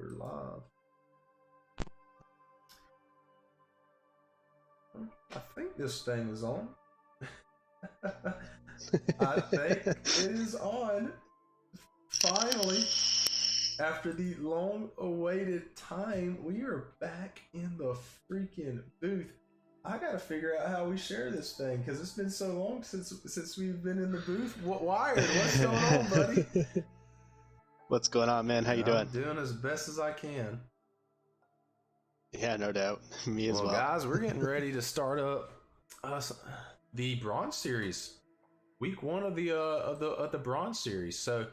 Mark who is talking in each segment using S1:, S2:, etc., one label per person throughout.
S1: We're live. I think this thing is on. I think it is on. Finally, after the long-awaited time, we are back in the freaking booth. I gotta figure out how we share this thing because it's been so long since we've been in the booth. Wired, what's going on, buddy?
S2: What's going on, man? How you doing?
S1: I'm doing as best as I can.
S2: Yeah, no doubt. Me as well.
S1: Guys, we're getting ready to start up the Bronze Series, week one of the Bronze Series. So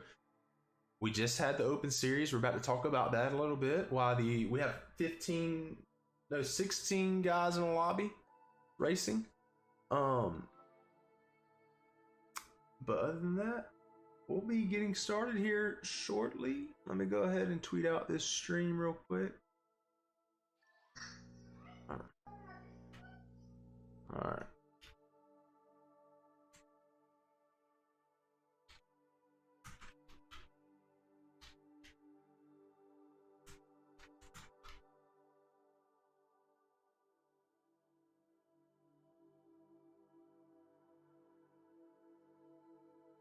S1: we just had the Open Series. We're about to talk about that a little bit. We have 16 guys in the lobby racing. But other than that, we'll be getting started here shortly. Let me go ahead and tweet out this stream real quick. All right.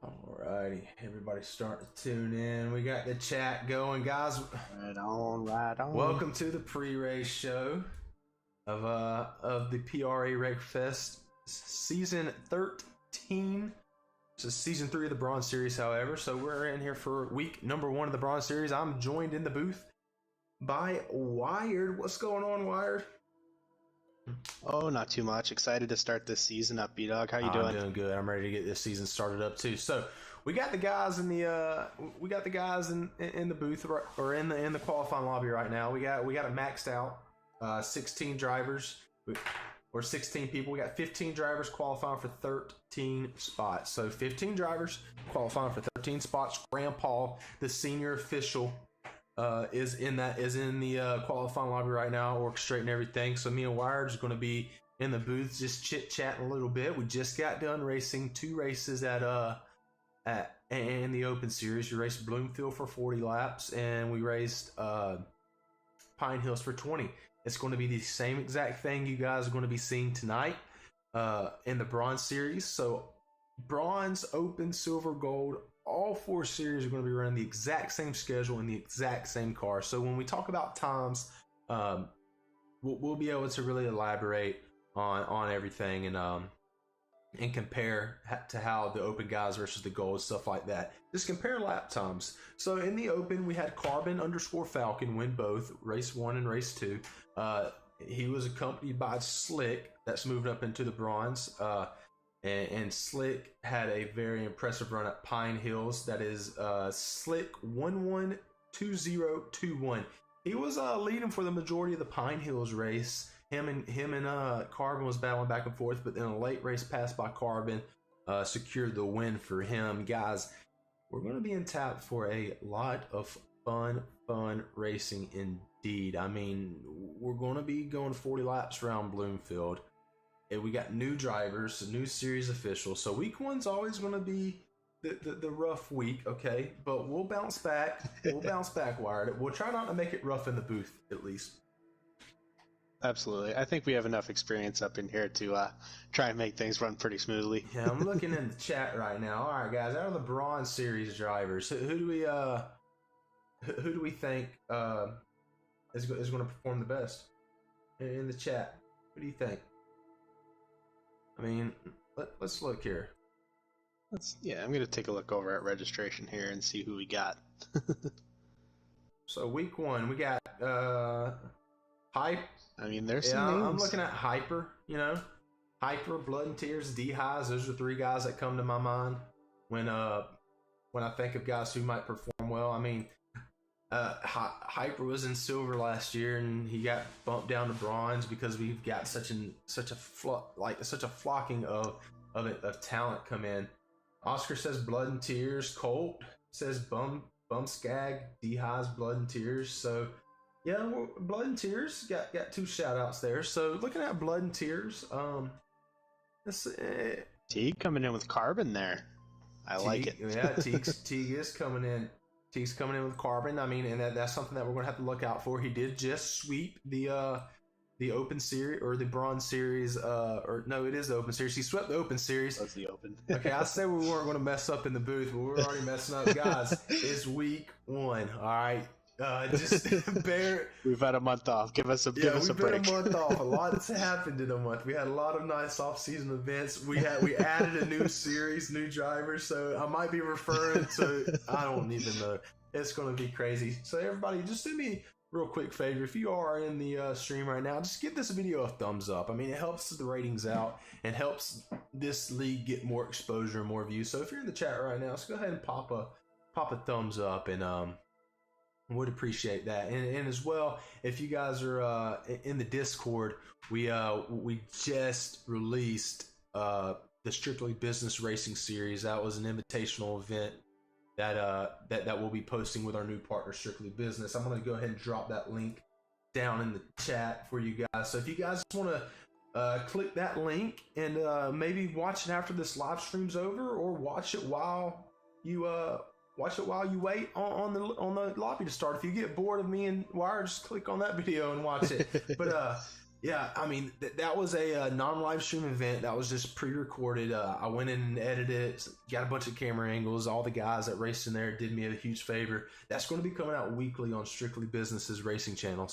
S1: Alrighty, everybody starting to tune in. We got the chat going, guys.
S2: Right on.
S1: Welcome to the pre-race show of the PRA Wreckfest season 13. This is season 3 of the Bronze Series, however. So we're in here for week number 1 of the Bronze Series. I'm joined in the booth by Wired. What's going on, Wired?
S2: Oh, not too much. Excited to start this season up, B-Dog. How you doing?
S1: I'm doing good. I'm ready to get this season started up too. So we got the guys in the in the booth or in the qualifying lobby right now. We got it maxed out. 16 drivers or 16 people. We got 15 drivers qualifying for 13 spots. So 15 drivers qualifying for 13 spots. Grandpa, the senior official, is in the qualifying lobby right now, orchestrating everything. So me and Wired is going to be in the booth, just chit chatting a little bit. We just got done racing 2 races in the Open Series. We raced Bloomfield for 40 laps, and we raced Pine Hills for 20. It's going to be the same exact thing you guys are going to be seeing tonight in the Bronze Series. So Bronze, Open, Silver, Gold, all 4 series are going to be running the exact same schedule in the exact same car. So when we talk about times, we'll be able to really elaborate on everything and compare to how the Open guys versus the Gold, stuff like that. Just compare lap times. So in the Open, we had Carbon_Falcon win both race 1 and race 2. He was accompanied by Slick, that's moved up into the Bronze. And Slick had a very impressive run at Pine Hills. That is Slick 112021. He was leading for the majority of the Pine Hills race. Him and Carbon was battling back and forth, but then a late race pass by Carbon secured the win for him. Guys, we're going to be in tap for a lot of fun racing indeed. I mean, we're going to be going 40 laps around Bloomfield. And we got new drivers, new series officials. So week 1's always going to be the rough week, okay? But we'll bounce back. Wired. We'll try not to make it rough in the booth, at least.
S2: Absolutely. I think we have enough experience up in here to try and make things run pretty smoothly.
S1: Yeah, I'm looking in the chat right now. All right, guys, out of the Bronze Series drivers, who do we think is going to perform the best in the chat? Who do you think? I mean, let's look here.
S2: I'm going to take a look over at registration here and see who we got.
S1: So week 1, we got Hype.
S2: I mean, there's some names.
S1: I'm looking at Hyper, Hyper, Blood and Tears, D-Highs. Those are 3 guys that come to my mind when I think of guys who might perform well. I mean, Hyper was in silver last year, and he got bumped down to bronze because we've got such a flocking of talent come in. Oscar says Blood and Tears. Colt says Bumskag, D-Highs, Blood and Tears. So yeah, Blood and Tears got 2 shout outs there. So looking at Blood and Tears,
S2: Teague coming in with Carbon there. I like it.
S1: Yeah, Teague is coming in He's coming in with carbon. I mean, and that's something that we're going to have to look out for. He did just sweep the Open Series or the Bronze Series. Or no, it is the Open Series. He swept the Open Series.
S2: That's the Open.
S1: Okay, I said we weren't going to mess up in the booth, but we're already messing up, guys. It's week 1. All right. Just bear.
S2: We've had a month off. Give us a break.
S1: We've been a month off. A lot has happened in a month. We had a lot of nice off-season events. We added a new series, new drivers. So I might be referring to. I don't even know. It's going to be crazy. So everybody, just do me a real quick favor. If you are in the stream right now, just give this video a thumbs up. I mean, it helps the ratings out and helps this league get more exposure and more views. So if you're in the chat right now, just go ahead and pop a thumbs up and would appreciate that. And as well, if you guys are in the Discord, we just released the Strictly Business Racing Series. That was an invitational event that we'll be posting with our new partner, Strictly Business. I'm going to go ahead and drop that link down in the chat for you guys. So if you guys want to click that link and maybe watch it after this live stream's over, or watch it while you wait on the lobby to start. If you get bored of me and Wire, just click on that video and watch it. But yeah, I mean, that was a non-live stream event that was just pre-recorded. I went in and edited it, got a bunch of camera angles. All the guys that raced in there did me a huge favor. That's going to be coming out weekly on Strictly Business's racing channel,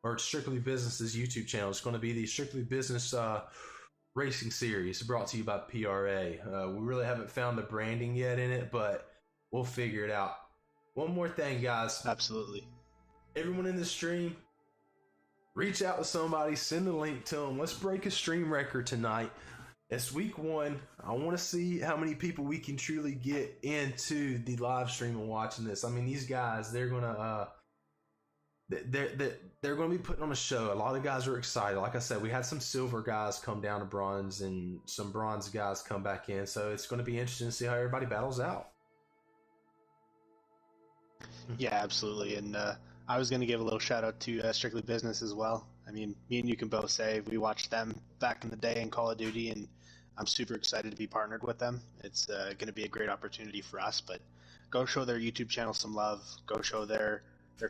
S1: or Strictly Business's YouTube channel. It's going to be the Strictly Business Racing Series, brought to you by PRA. We really haven't found the branding yet in it, but we'll figure it out. One more thing, guys.
S2: Absolutely.
S1: Everyone in the stream, reach out to somebody, send a link to them. Let's break a stream record tonight. It's week 1. I want to see how many people we can truly get into the live stream and watching this. I mean, these guys, they're gonna be putting on a show. A lot of guys are excited. Like I said, we had some silver guys come down to bronze and some bronze guys come back in. So it's going to be interesting to see how everybody battles out.
S2: Yeah, absolutely. And I was going to give a little shout out to Strictly Business as well. I mean, me and you can both say we watched them back in the day in Call of Duty, and I'm super excited to be partnered with them. It's going to be a great opportunity for us, but go show their YouTube channel some love. Go show their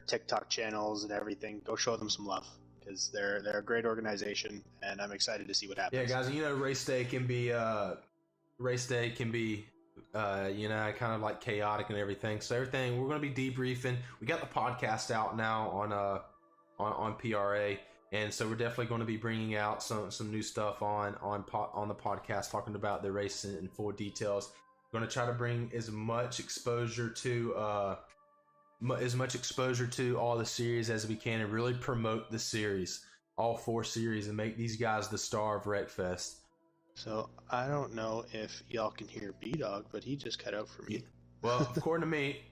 S2: TikTok channels and everything. Go show them some love, because they're a great organization, and I'm excited to see what happens.
S1: Yeah, guys, you know, race day can be kind of like chaotic and everything. So everything, we're going to be debriefing. We got the podcast out now on PRA, and so we're definitely going to be bringing out some new stuff on the podcast, talking about the race in full details. We're going to try to bring as much exposure to all the series as we can, and really promote the series, all 4 series, and make these guys the star of Wreckfest.
S2: So I don't know if y'all can hear B-Dog, but he just cut out for me.
S1: Well, according to me,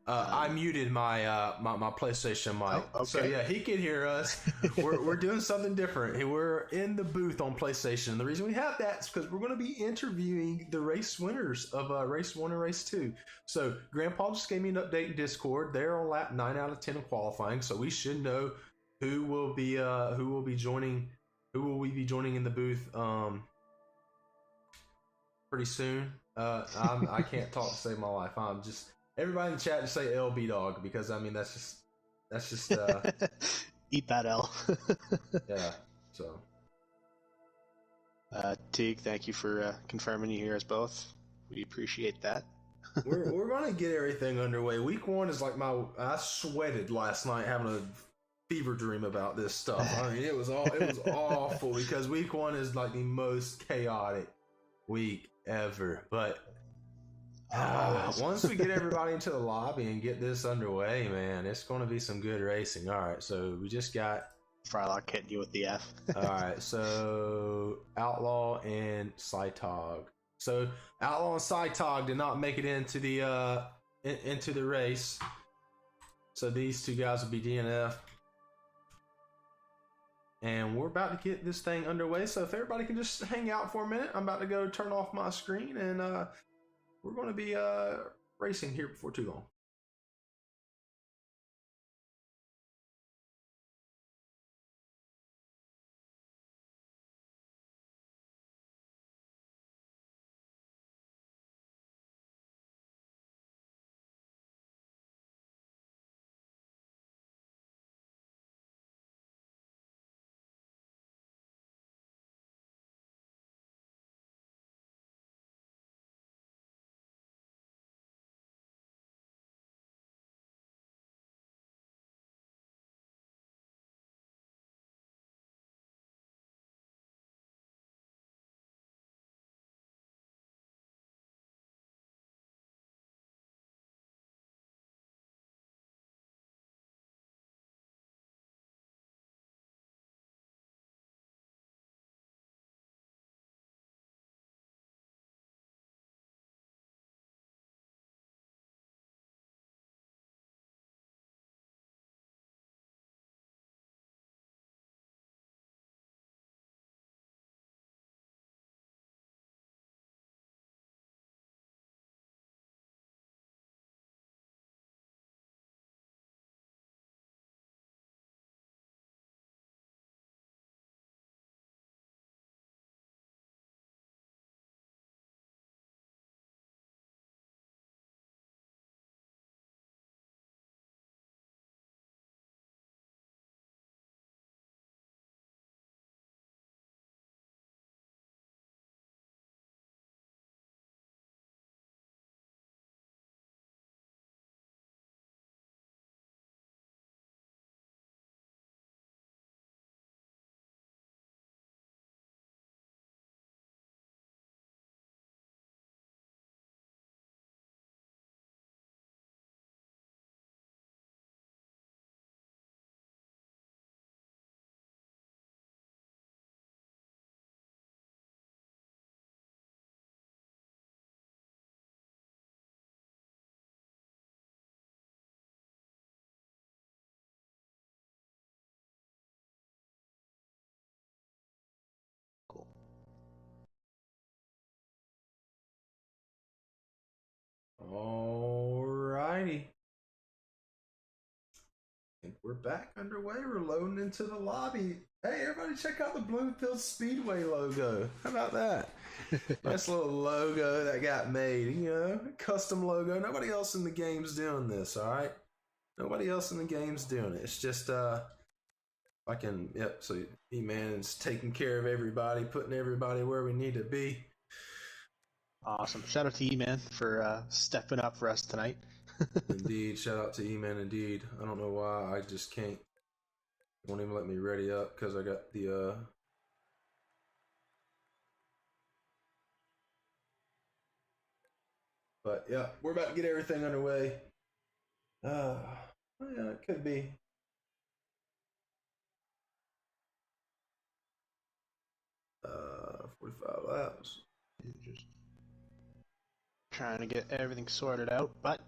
S1: I muted my my PlayStation mic.
S2: Oh, okay.
S1: So yeah, he can hear us. We're doing something different. We're in the booth on PlayStation. The reason we have that is because we're going to be interviewing the race winners of Race 1 and Race 2. So Grandpa just gave me an update in Discord. They're on lap 9 out of 10 of qualifying, so we should know who will be joining. Who will we be joining in the booth pretty soon? I can't talk to save my life. I'm just, everybody in the chat just say LB Dog, because I mean that's just
S2: eat that L.
S1: Yeah. So
S2: Teague, thank you for confirming you hear us both. We appreciate that.
S1: we're gonna get everything underway. Week 1 is like I sweated last night having a fever dream about this stuff. I mean, it was awful, because week 1 is like the most chaotic week ever. But once we get everybody into the lobby and get this underway, man, it's going to be some good racing. All right, so we just got
S2: Frylock hitting you with the F.
S1: All right, so Outlaw and Cytog. So Outlaw and Cytog did not make it into the race. So these 2 guys will be DNF. And we're about to get this thing underway. So if everybody can just hang out for a minute, I'm about to go turn off my screen, and we're going to be racing here before too long. righty. And we're back underway. We're loading into the lobby. Hey, everybody, check out the Bloomfield Speedway logo. How about that? Nice little logo that got made. You know, custom logo. Nobody else in the game's doing this, all right? Nobody else in the game's doing it. It's just, so E-Man is taking care of everybody, putting everybody where we need to be.
S2: Awesome. Shout out to E-Man for stepping up for us tonight.
S1: Indeed. Shout out to E-Man, indeed. I don't know why. I just can't. It won't even let me ready up because I got the... But, yeah, we're about to get everything underway. Yeah, it could be. Uh, 45 laps.
S2: Just trying to get everything sorted out, but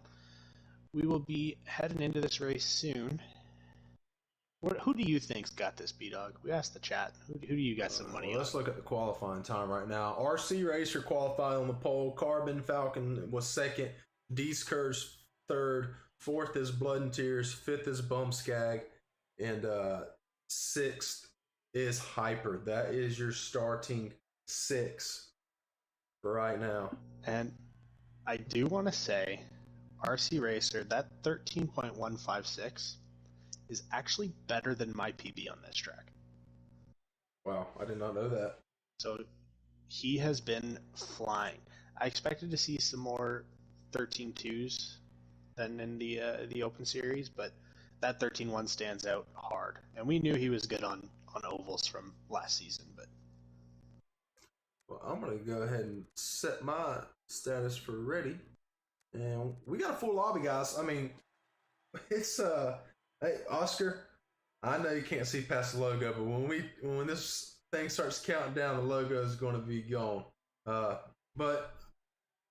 S2: we will be heading into this race soon. Who do you think's got this, B-Dog? We asked the chat. Who do you got some money on?
S1: Let's look at the qualifying time right now. RC Racer qualified on the pole. Carbon Falcon was second. D-Skir's third. Fourth is Blood and Tears. Fifth is Bumskag. And sixth is Hyper. That is your starting six for right now.
S2: And I do want to say, RC Racer, that 13.156 is actually better than my PB on this track.
S1: Wow, I did not know that.
S2: So he has been flying. I expected to see some more 13.2s than in the Open Series, but that 13.1 stands out hard. And we knew he was good on ovals from last season, but...
S1: Well, I'm going to go ahead and set my status for ready. And we got a full lobby, guys. I mean, it's hey, Oscar, I know you can't see past the logo, but when this thing starts counting down, the logo is going to be gone. But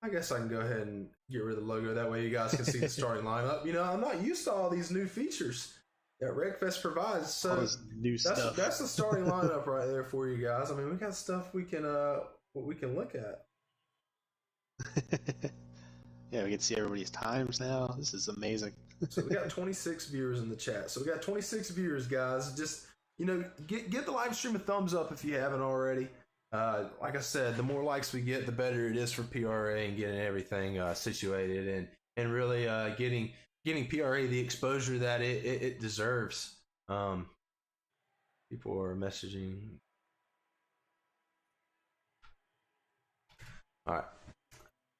S1: I guess I can go ahead and get rid of the logo. That way you guys can see the starting lineup. You know, I'm not used to all these new features that Wreckfest provides. So that's the starting lineup right there for you guys. I mean, we got stuff we can look at.
S2: Yeah, we can see everybody's times now. This is amazing.
S1: So we got 26 viewers in the chat. So we got 26 viewers, guys. Just, you know, get the live stream a thumbs up if you haven't already. Like I said, the more likes we get, the better it is for PRA and getting everything situated and really getting PRA the exposure that it deserves. People are messaging. All right.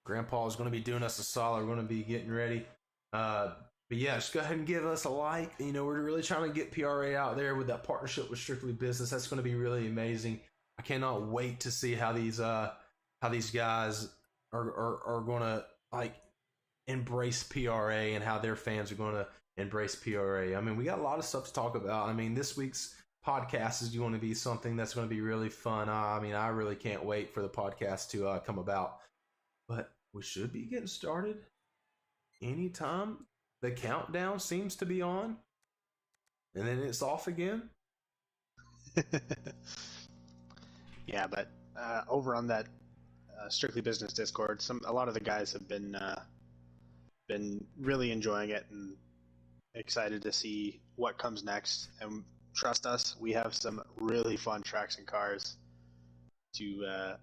S1: Grandpa is going to be doing us a solid. We're going to be getting ready. But yeah, just go ahead and give us a like. You know, we're really trying to get PRA out there with that partnership with Strictly Business. That's going to be really amazing. I cannot wait to see how these guys are going to like embrace PRA and how their fans are going to embrace PRA. I mean, we got a lot of stuff to talk about. I mean, this week's podcast is going to be something that's going to be really fun. I mean, I really can't wait for the podcast to come about. But we should be getting started anytime the countdown seems to be on, and then it's off again.
S2: Yeah, but over on that Strictly Business Discord, a lot of the guys have been really enjoying it and excited to see what comes next. And trust us, we have some really fun tracks and cars to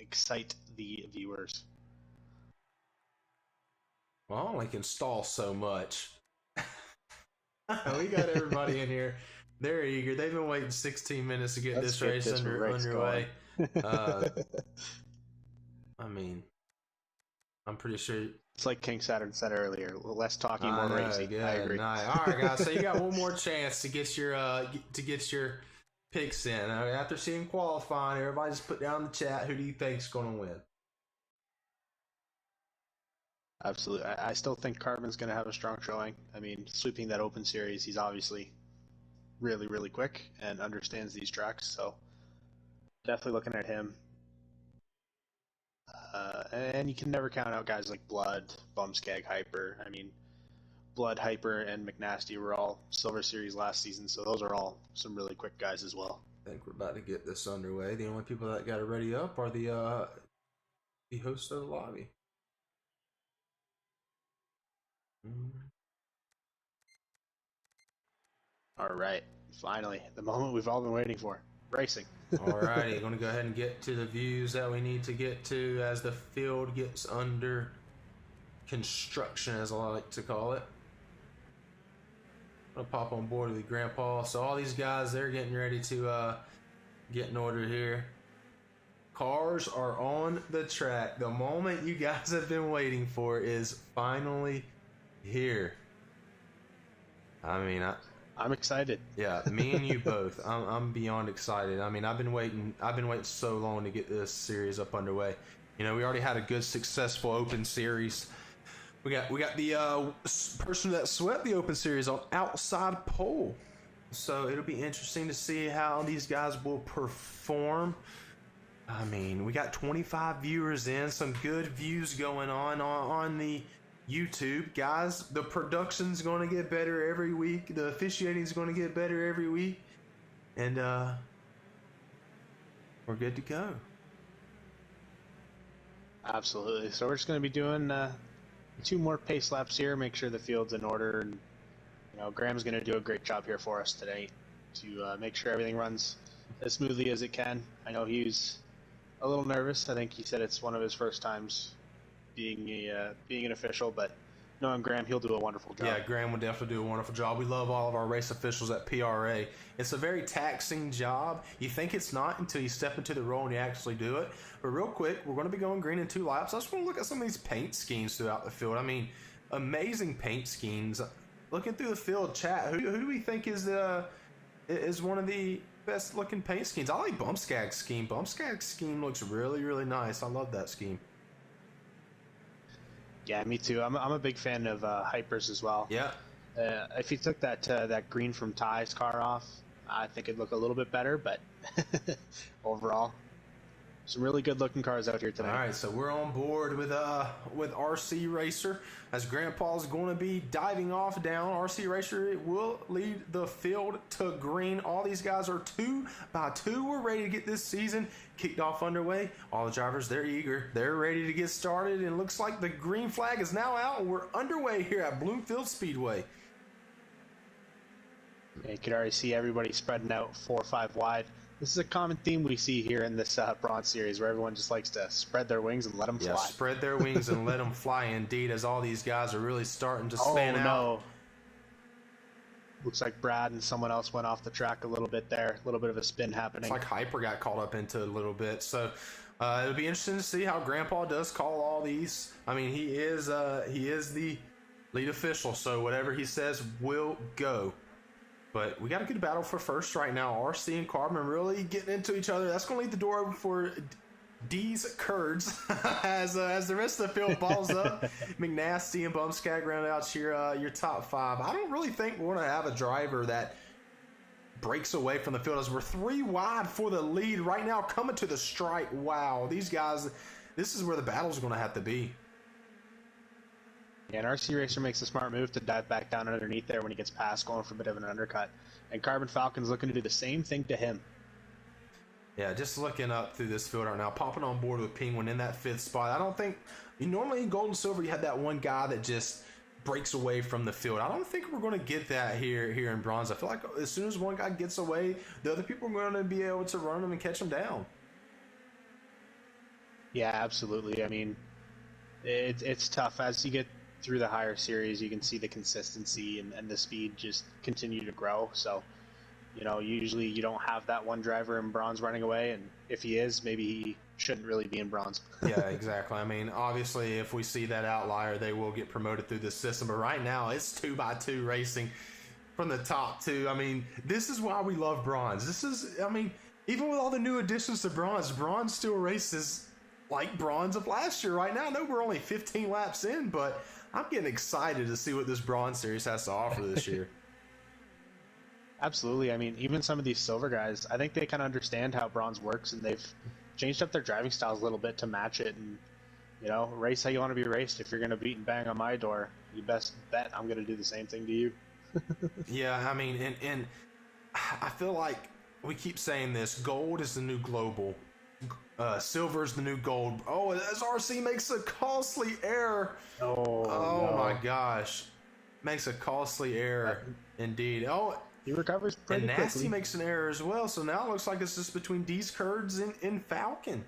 S2: excite the viewers.
S1: Well, I only can stall so much. We got everybody in here. They're eager. They've been waiting 16 minutes to get this race underway. I mean, I'm pretty sure.
S2: It's like King Saturn said earlier: less talking, more racing.
S1: Yeah,
S2: I agree.
S1: Nice. All right, guys. So you got one more chance to get your picks in. After seeing qualifying, everybody just put down in the chat who do you think's going to win.
S2: Absolutely. I still think Carbon's going to have a strong showing. I mean, sweeping that Open Series, he's obviously really, really quick and understands these tracks. So definitely looking at him. And you can never count out guys like Blood, Bumskag, Hyper. I mean, Blood, Hyper, and McNasty were all Silver Series last season, so those are all some really quick guys as well.
S1: I think we're about to get this underway. The only people that got it ready up are the hosts of the lobby.
S2: All right, finally, the moment we've all been waiting for. Racing.
S1: Alrighty, going to go ahead and get to the views that we need to get to as the field gets under construction, as I like to call it. I'm going to pop on board with Grandpa. So all these guys, they're getting ready to get in order here. Cars are on the track. The moment you guys have been waiting for is finally here. I mean,
S2: I'm excited.
S1: Yeah, me and you both. I'm beyond excited. I mean, I've been waiting so long to get this series up underway. You know, we already had a good, successful Open Series. We got the person that swept the Open Series on outside pole. So it'll be interesting to see how these guys will perform. I mean, we got 25 viewers in, some good views going on the YouTube. Guys, the production's going to get better every week. The officiating's going to get better every week. And we're good to go.
S2: Absolutely. So we're just going to be doing 2 more pace laps here, make sure the field's in order. And, you know, Graham's going to do a great job here for us today to make sure everything runs as smoothly as it can. I know he's a little nervous. I think he said it's one of his first times being an official, but knowing Graham, he'll do a wonderful job.
S1: Yeah, Graham will definitely do a wonderful job. We love all of our race officials at PRA. It's a very taxing job. You think it's not until you step into the role and you actually do it. But real quick, we're going to be going green in 2 laps. I just want to look at some of these paint schemes throughout the field. I mean, amazing paint schemes. Looking through the field, chat, who do we think is one of the best looking paint schemes? I like Bumskag's scheme. Bumskag's scheme looks really, really nice. I love that scheme.
S2: Yeah, me too. I'm a big fan of Hypers as well.
S1: Yeah.
S2: If you took that green from Ty's car off, I think it'd look a little bit better, but overall, some really good looking cars out here today.
S1: All right, so we're on board with RC Racer as Grandpa's going to be diving off down. RC Racer will lead the field to green. All these guys are 2 by 2. We're ready to get this season kicked off underway. All the drivers, they're eager. They're ready to get started, and it looks like the green flag is now out, and we're underway here at Bloomfield Speedway.
S2: Yeah, you can already see everybody spreading out 4 or 5 wide. This is a common theme we see here in this Bronze Series, where everyone just likes to spread their wings and let them fly.
S1: Yeah, spread their wings and let them fly, indeed, as all these guys are really starting to span out.
S2: Oh, no. Looks like Brad and someone else went off the track a little bit there. A little bit of a spin happening.
S1: It's like Hyper got caught up into it a little bit. So it'll be interesting to see how Grandpa does call all these. I mean, he is the lead official, so whatever he says will go. But we got a good battle for first right now. RC and Carbon really getting into each other. That's going to leave the door open for D's Curds as the rest of the field balls up. McNasty and Bumskag round out your top 5. I don't really think we're going to have a driver that breaks away from the field as we're 3 wide for the lead right now, coming to the stripe. Wow, these guys, this is where the battle's going to have to be.
S2: Yeah, and RC Racer makes a smart move to dive back down underneath there when he gets past, going for a bit of an undercut. And Carbon Falcon's looking to do the same thing to him.
S1: Yeah, just looking up through this field right now, popping on board with Penguin in that 5th spot. I don't think, normally in Gold and Silver, you have that one guy that just breaks away from the field. I don't think we're going to get that here in Bronze. I feel like as soon as one guy gets away, the other people are going to be able to run him and catch him down.
S2: Yeah, absolutely. I mean, it's tough. As you get through the higher series, you can see the consistency and the speed just continue to grow. So, you know, usually you don't have that one driver in Bronze running away, and if he is, maybe he shouldn't really be in Bronze.
S1: Yeah, exactly. I mean, obviously, if we see that outlier, they will get promoted through the system. But right now, it's 2 by 2 racing from the top 2. I mean, this is why we love Bronze. This is, I mean, even with all the new additions to Bronze, Bronze still races like Bronze of last year right now. I know we're only 15 laps in, but I'm getting excited to see what this Bronze Series has to offer this year.
S2: Absolutely. I mean, even some of these Silver guys, I think they kind of understand how Bronze works, and they've changed up their driving styles a little bit to match it. And, you know, race how you want to be raced. If you're going to beat and bang on my door, you best bet I'm going to do the same thing to you.
S1: Yeah, I mean, and I feel like we keep saying this. Gold is the new global. Silver is the new gold. Oh, as RC makes a costly error.
S2: Oh, no.
S1: My gosh. makes a costly error indeed. Oh,
S2: he recovers pretty
S1: and Nasty
S2: quickly.
S1: makes an error as well. So now it looks like it's just between D's Kurds and Falcon.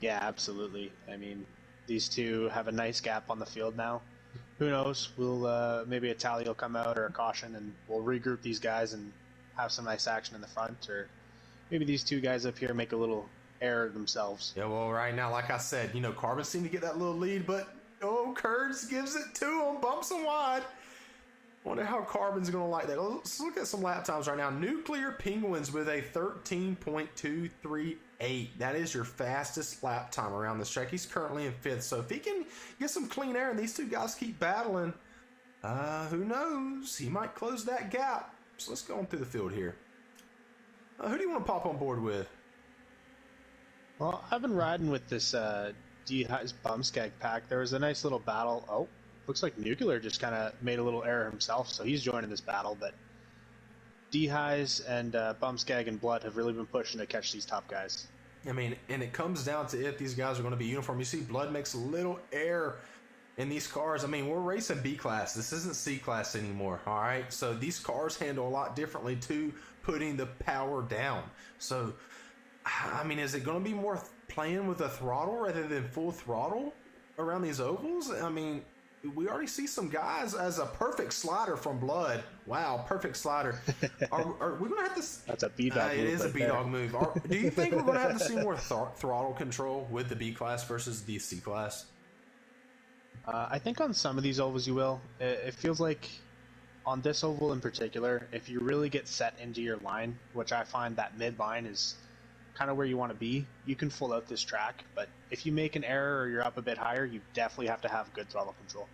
S2: Yeah, absolutely. I mean, these two have a nice gap on the field now. Who knows? We'll maybe a tally will come out or a caution, and we'll regroup these guys and have some nice action in the front, or maybe these two guys up here make a little error themselves.
S1: Yeah, well, right now, like I said, Carbon seemed to get that little lead, but Kurds gives it to him, bumps him wide. Wonder how Carbon's going to like that. Let's look at some lap times right now. Nuclear Penguins with a 13.238. That is your fastest lap time around this track. He's currently in 5th, so if he can get some clean air and these two guys keep battling, who knows? He might close that gap. So let's go on through the field here. Who do you want to pop on board with?
S2: Well, I've been riding with this D-High's Bumskag pack. There was a nice little battle. Oh, looks like Nuclear just kind of made a little error himself, so he's joining this battle. But D-Highs and Bumskag and Blood have really been pushing to catch these top guys.
S1: I mean, and it comes down to if these guys are going to be uniform. You see Blood makes a little error in these cars. I mean, we're racing B class. This isn't C class anymore, all right? So these cars handle a lot differently to putting the power down. So, I mean, is it going to be more playing with a throttle rather than full throttle around these ovals? I mean, we already see some guys as a perfect slider from Blood. Wow, perfect slider. Are we going to have to...
S2: That's a B-Dog move.
S1: It is
S2: right
S1: a B-Dog
S2: there.
S1: move. Do you think we're going to have to see more throttle control with the B class versus the C class?
S2: I think on some of these ovals you will. It feels like on this oval in particular, if you really get set into your line, which I find that mid-line is kind of where you want to be, you can full out this track. But if you make an error or you're up a bit higher, you definitely have to have good throttle control.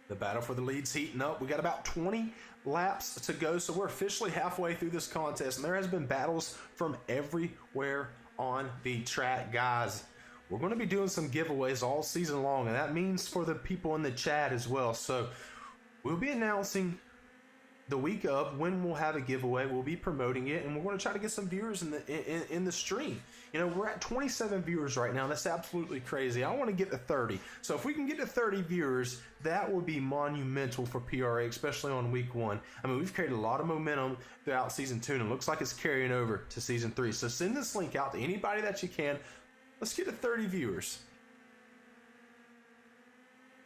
S1: The battle for the lead's heating up. We got about 20 laps to go, so we're officially halfway through this contest, and there has been battles from everywhere on the track. Guys, we're going to be doing some giveaways all season long, and that means for the people in the chat as well. So we'll be announcing the week of when we'll have a giveaway. We'll be promoting it, and we're going to try to get some viewers in the stream. We're at 27 viewers right now. That's absolutely crazy. I want to get to 30. So if we can get to 30 viewers, that would be monumental for PRA, especially on week 1. I mean, we've carried a lot of momentum throughout season 2, and it looks like it's carrying over to season 3. So send this link out to anybody that you can. Let's get to 30 viewers.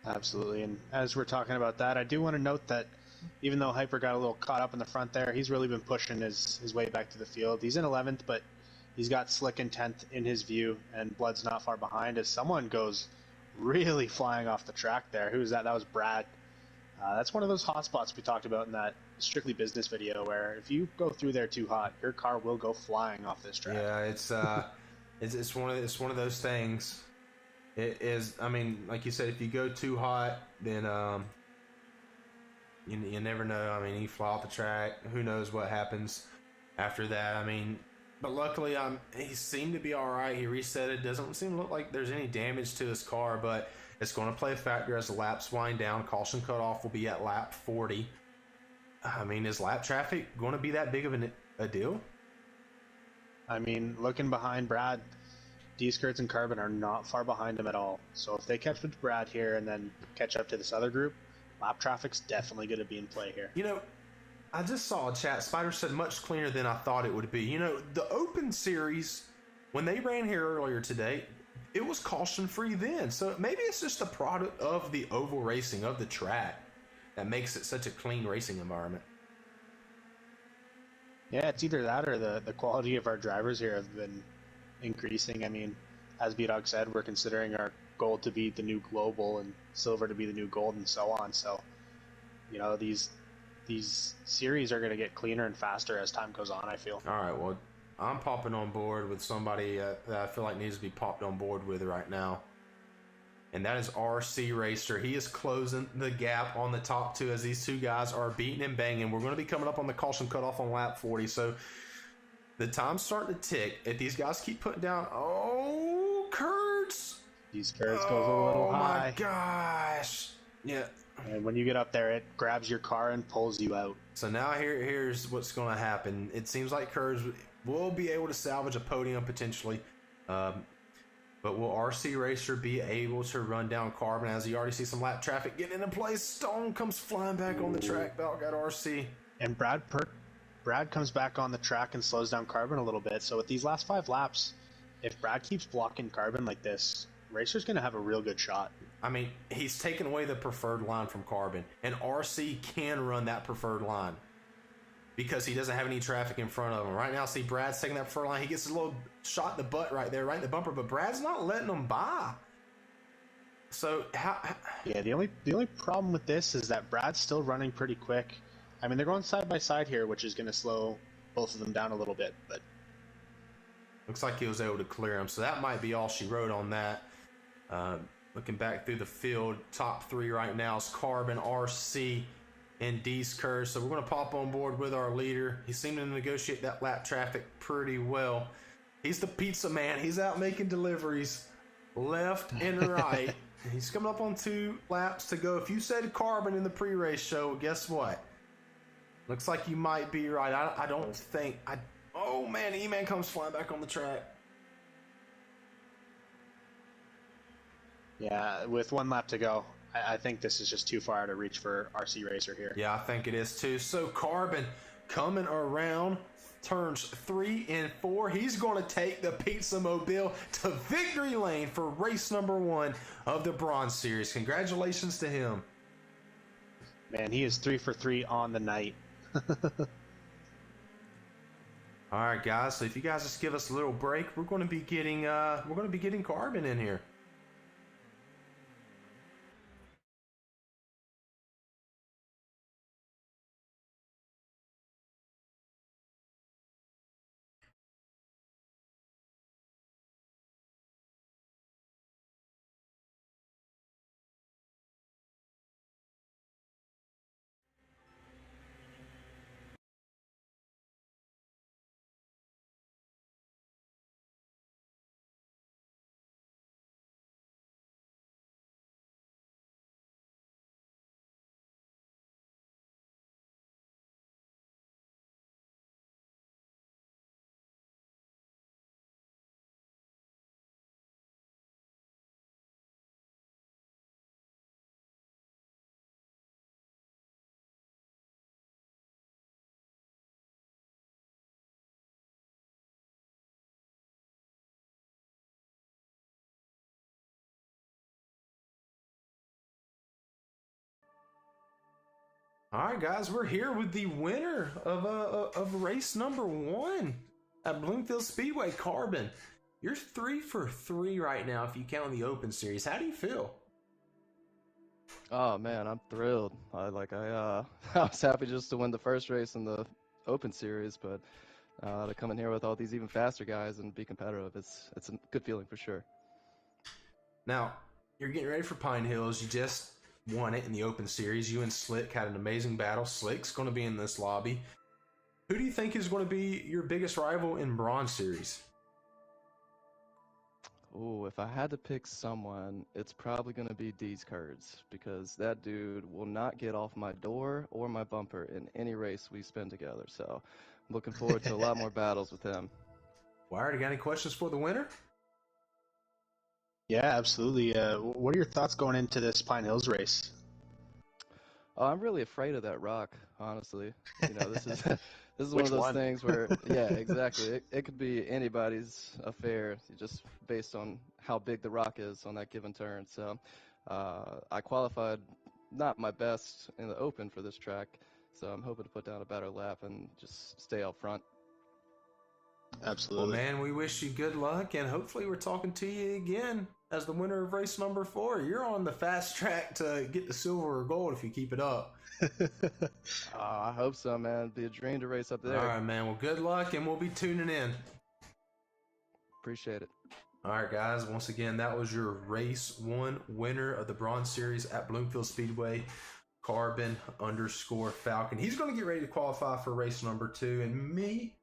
S2: Absolutely. And as we're talking about that, I do want to note that even though Hyper got a little caught up in the front there, he's really been pushing his way back to the field. He's in 11th, but he's got Slick in 10th in his view, and Blood's not far behind as someone goes really flying off the track there. Who's that? That was Brad. That's one of those hot spots we talked about in that Strictly Business video, where if you go through there too hot, your car will go flying off this track.
S1: Yeah, it's one of those things. It is. I mean, like you said, if you go too hot, then you never know. I mean, you fly off the track. Who knows what happens after that? I mean, but luckily, he seemed to be all right. He reset it. Doesn't seem to look like there's any damage to his car, but it's going to play a factor as the laps wind down. Caution cutoff will be at lap 40. I mean, is lap traffic going to be that big of a deal?
S2: I mean, looking behind Brad, D-Skirts and Carbon are not far behind him at all. So if they catch up to Brad here and then catch up to this other group, lap traffic's definitely going to be in play here.
S1: I just saw a chat. Spider said much cleaner than I thought it would be. The Open Series, when they ran here earlier today, it was caution-free then. So maybe it's just a product of the oval racing, of the track, that makes it such a clean racing environment.
S2: Yeah, it's either that or the quality of our drivers here have been increasing. I mean, as B-Dog said, we're considering our gold to be the new global and silver to be the new gold and so on. So, these series are going to get cleaner and faster as time goes on, I feel.
S1: All right, well, I'm popping on board with somebody that I feel like needs to be popped on board with right now. And that is RC Racer. He is closing the gap on the top two as these two guys are beating and banging. We're going to be coming up on the caution cutoff on lap 40. So the time's starting to tick. If these guys keep putting down, Kurtz.
S2: These Kurtz goes a little high.
S1: Oh my gosh. Yeah.
S2: And when you get up there, it grabs your car and pulls you out.
S1: So now here's what's going to happen. It seems like Kurtz will be able to salvage a podium potentially. But will RC Racer be able to run down Carbon as you already see some lap traffic getting into place? Stone comes flying back on the track. About got RC.
S2: And Brad comes back on the track and slows down Carbon a little bit. So with these last 5 laps, if Brad keeps blocking Carbon like this, Racer's going to have a real good shot.
S1: I mean, he's taken away the preferred line from Carbon, and RC can run that preferred line because he doesn't have any traffic in front of him. Right now, see Brad's taking that preferred line. He gets a little shot in the butt right there, right in the bumper, but Brad's not letting him by. So,
S2: yeah, the only problem with this is that Brad's still running pretty quick. I mean, they're going side by side here, which is going to slow both of them down a little bit, but
S1: looks like he was able to clear him, so that might be all she wrote on that. Looking back through the field, top 3 right now is Carbon, RC, and D's Curse. So we're going to pop on board with our leader. He seemed to negotiate that lap traffic pretty well. He's the pizza man. He's out making deliveries left and right. He's coming up on 2 laps to go. If you said Carbon in the pre-race show, guess what? Looks like you might be right. I don't think... Oh, man, E-Man comes flying back on the track.
S2: yeah, with 1 lap to go, I think this is just too far out of reach for RC Racer here.
S1: Yeah, I think it is too. So Carbon coming around turns 3 and 4. He's going to take the Pizza Mobile to victory lane for race number 1 of the Bronze Series. Congratulations to him.
S2: Man, he is 3 for 3 on the night.
S1: All right, guys. So if you guys just give us a little break, we're going to be getting Carbon in here. All right, guys, we're here with the winner of race number 1 at Bloomfield Speedway, Carbon. You're 3 for 3 right now if you count the Open Series. How do you feel?
S3: Oh man, I'm thrilled. I was happy just to win the first race in the Open Series, but to come in here with all these even faster guys and be competitive, it's a good feeling for sure.
S1: Now, you're getting ready for Pine Hills. You just won it in the Open Series. You and Slick had an amazing battle. Slick's going to be in this lobby. Who do you think is going to be your biggest rival in Bronze Series?
S3: Oh, if I had to pick someone, it's probably going to be D's Curds, because that dude will not get off my door or my bumper in any race we spend together. So I'm looking forward to a lot more battles with him.
S1: Wired, you got any questions for the winner?
S2: Yeah, absolutely. What are your thoughts going into this Pine Hills race?
S3: I'm really afraid of that rock, honestly. This is this is one
S2: Which
S3: of those
S2: one?
S3: things where, yeah, exactly. It could be anybody's affair, just based on how big the rock is on that given turn. So I qualified not my best in the Open for this track, so I'm hoping to put down a better lap and just stay out front.
S2: Absolutely.
S1: Well, man, we wish you good luck, and hopefully we're talking to you again as the winner of race number 4. You're on the fast track to get the silver or gold if you keep it up.
S3: I hope so, man. It'd be a dream to race up there.
S1: All right, man. Well, good luck, and we'll be tuning in.
S3: Appreciate it.
S1: All right, guys. Once again, that was your race 1 winner of the Bronze Series at Bloomfield Speedway, Carbon_Falcon. He's going to get ready to qualify for race number 2, and me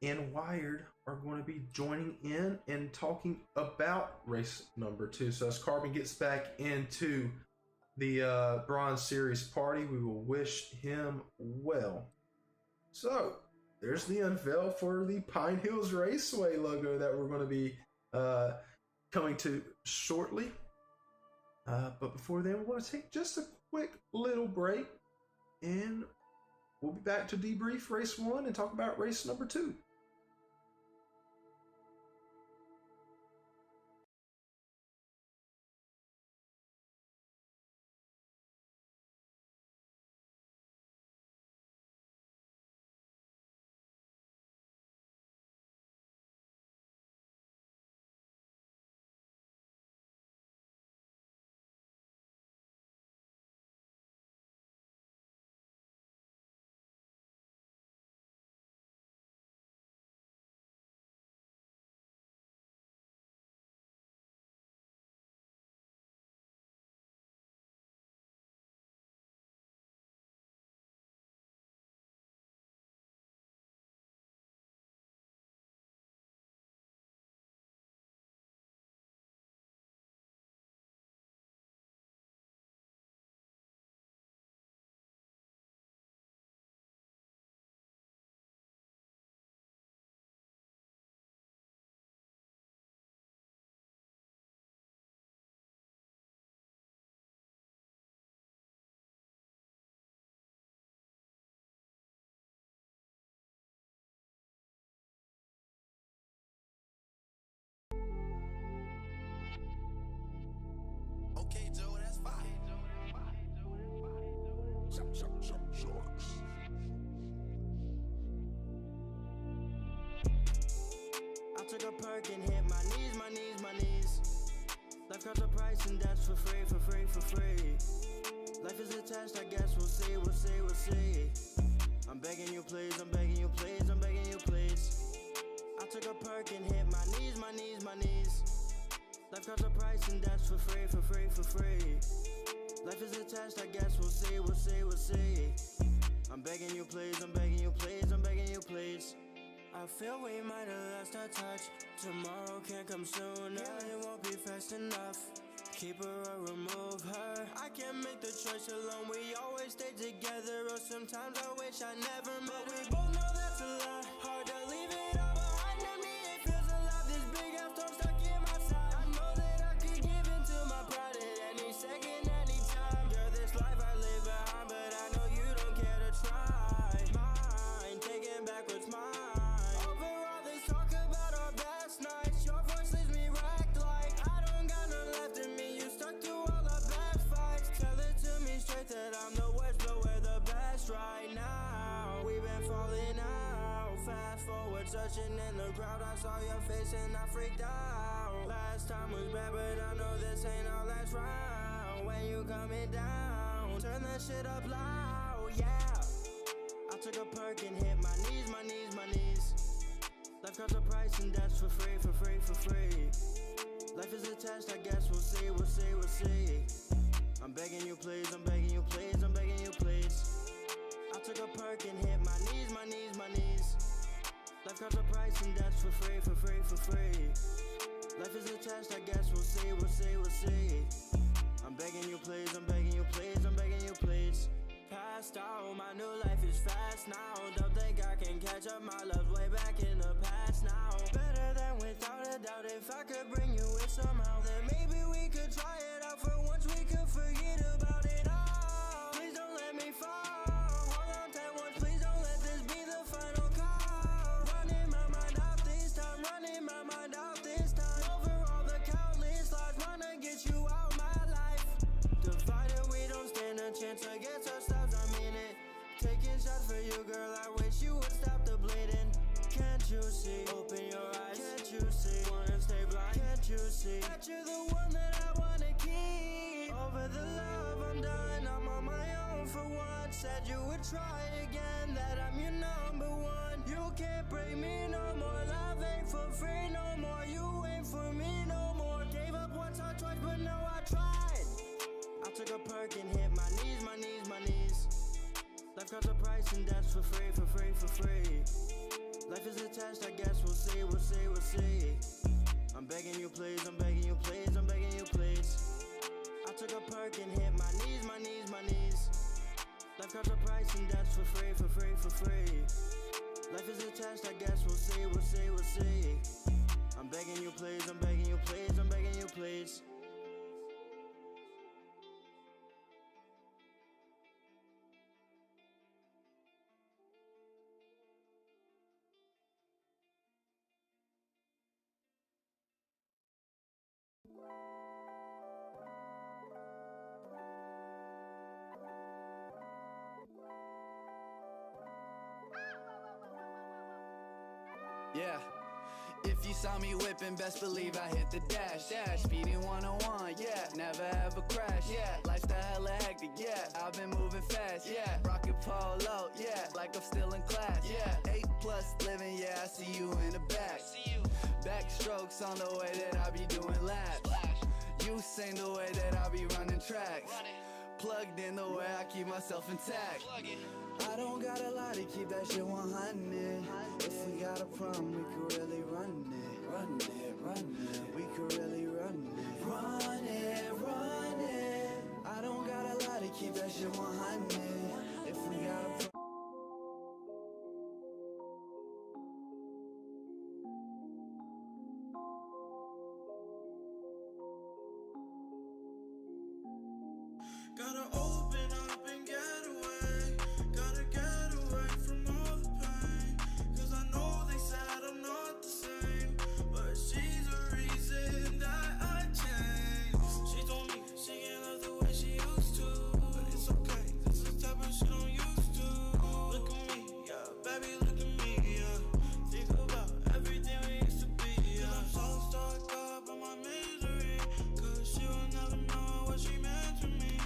S1: and Wired are going to be joining in and talking about race number 2. So as Carbon gets back into the Bronze Series party, we will wish him well. So there's the unveil for the Pine Hills Raceway logo that we're going to be coming to shortly. But before then, we want to take just a quick little break, and we'll be back to debrief race 1 and talk about race number 2.
S4: Okay, Joe, that's fine. Sharks. I took a perk and hit my knees. Life comes a price and that's for free. Life is attached, I guess we'll see. I'm begging you please. I took a perk and hit my knees. Life comes a price and that's for free. Life is attached, I guess we'll see. I'm begging you please. I feel we might have lost our touch. Tomorrow can't come sooner. It won't be fast enough. Keep her or remove her. I can't make the choice alone. We always stay together. Or sometimes I wish I never met her. But we both know that's a lie. Hard to leave it all behind me. It feels alive. This big ass storm stuck in my side. I know that I could give in to my pride at any second, any time. Girl, this life I live behind, but I know you don't care to try. Mine, taking back what's mine. Searching in the crowd, I saw your face and I freaked out. Last time was bad, but I know this ain't our last round. When you coming down, turn that shit up loud, yeah. I took a perk and hit my knees. Life comes a price and that's for free. Life is attached, I guess we'll see. I'm begging you please. I took a perk and hit my knees. Life comes a price and that's for free. Life is attached, I guess we'll see. I'm begging you please. Passed out, my new life is fast now. Don't think I can catch up, my love's way back in the past now. Better than without a doubt, if I could bring you with somehow, then maybe we could try it out for once, we could forget about it all. Please don't let me fall. Against ourselves, I mean it. Taking shots for you, girl, I wish you would stop the bleeding. Can't you see? Open your eyes. Can't you see? Wanna stay blind? Can't you see? That you're the one that I wanna keep. Over the love, I'm done. I'm on my own for once. Said you would try again, that I'm your number one. You can't break me no more. Love ain't for free no more. You ain't for me no more. Gave up once or twice, but no, I tried. I took a perk and hit my knees. Life comes a price and that's for free. Life is attached, I guess we'll see. I'm begging you please. I took a perk and hit my knees. Life comes a price and that's for free. Life is attached, I guess we'll see. I'm begging you please, I'm begging you please, I'm begging you please.
S5: Yeah. If you saw me whipping, best believe I hit the dash. Speeding 101, yeah. Never ever crash, yeah. Lifestyle hella hectic, yeah. I've been moving fast, yeah. Rockin' polo, yeah. Like I'm still in class, yeah. 8+ living, yeah. I see you in the back. Backstrokes on the way that I be doing laps. You sing the way that I be running tracks. Plugged in the way I keep myself intact. I don't got a lot to keep that shit 100. If we got a problem, we could really run it. Run it, run it. We could really run it. Run it, run it. I don't got a lot to keep that shit 100. If we got a problem.
S4: Gotta open up and get away. Gotta get away from all the pain. Cause I know they said I'm not the same, but she's the reason that I changed. She told me she can't love the way she used to, but it's okay, this is the type of shit I'm used to. Look at me, yeah, baby, look at me, yeah. Think about everything we used to be, yeah. I'm so stuck up in my misery, cause she will never know what she meant to me.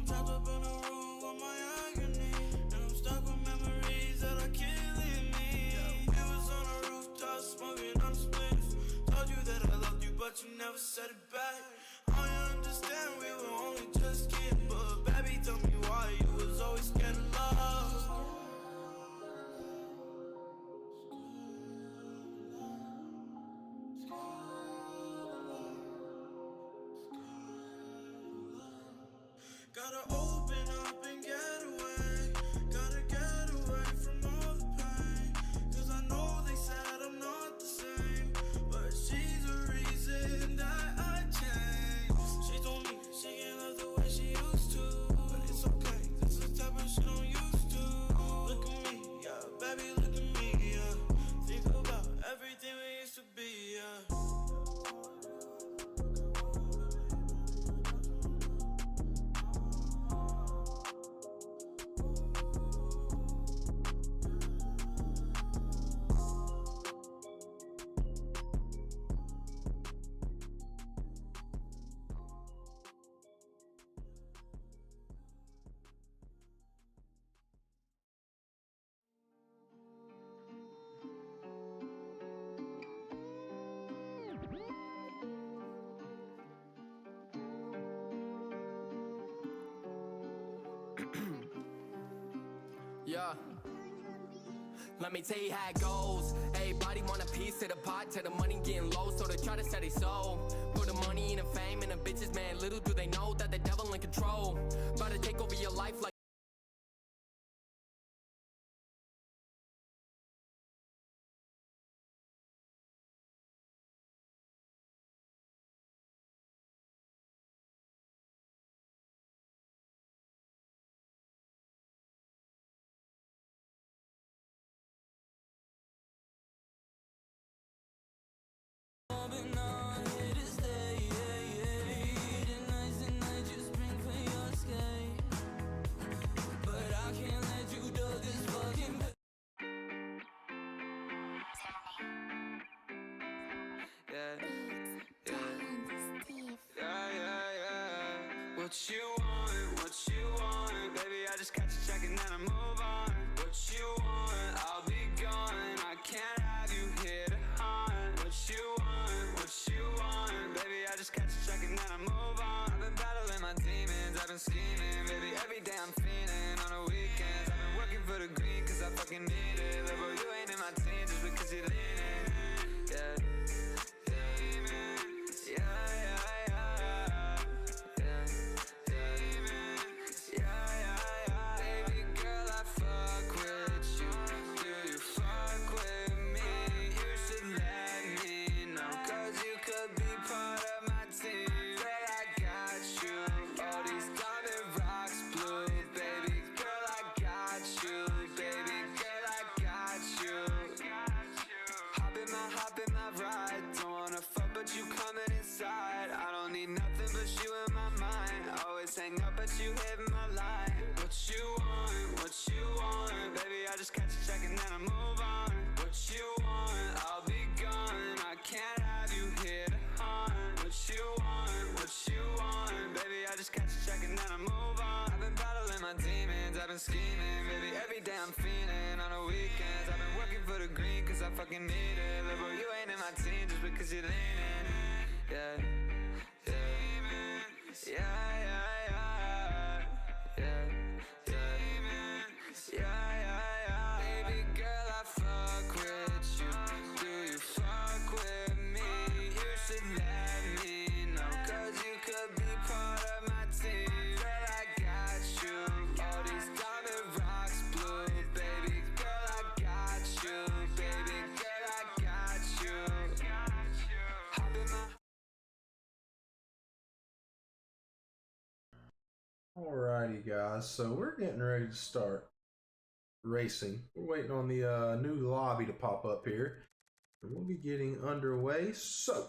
S4: Trapped up in a room with my agony, and I'm stuck with memories that are killing me. We was on a rooftop smoking on a spliff. Told you that I loved you, but you never said it back. I understand we were only just kidding, but baby, tell me why you was always scared of love. Gotta open up and get away. Gotta get away from all the pain. Cause I know they said I'm not the same, but she's the reason that I changed. She told me she can't love the way she used to, but it's okay, this is the type of shit I'm used to. Look at me, yeah, baby, look at me, yeah. Think about everything we used to be, yeah.
S6: Yeah. Let me tell you how it goes. Everybody want a piece of the pot till the money getting low, so they try to sell their soul. Put the money in the fame and the bitches, man. Little do they know that the devil in control. About to take over your life like
S4: What you want, baby, I just catch a check and then I move on. What you want, I'll be gone. I can't have you here to haunt. What you want, baby, I just catch a check and then I move on. I've been battling my demons, I've been scheming, baby, every day I'm fiending. On the weekends, I've been working for the green, cause I fucking need it. Little bro, you ain't in my team just because you're leaning, yeah.
S5: hang up, but you hit my line. What you want? What you want? Baby, I just catch a check and then I move on. What you want? I'll be gone. I can't have you here to haunt. What you want? What you want? Baby, I just catch a check and then I move on. I've been battling my demons, I've been scheming. Baby, every day I'm fiending. On the weekends, I've been working for the green, cause I fucking need it. But bro, you ain't in my team just because you're leaning. Yeah, yeah, yeah, yeah, yeah, yeah, yeah, yeah, yeah. Baby girl, I fuck with you. Do you fuck with me? You should let me know, cause you could be part of my team. Girl, I got you. All these diamond rocks blue. Baby girl, I got you. Baby girl, I got you. Hop in my
S1: Alrighty, guys. So we're getting ready to start racing. We're waiting on the new lobby to pop up here, and we'll be getting underway. So,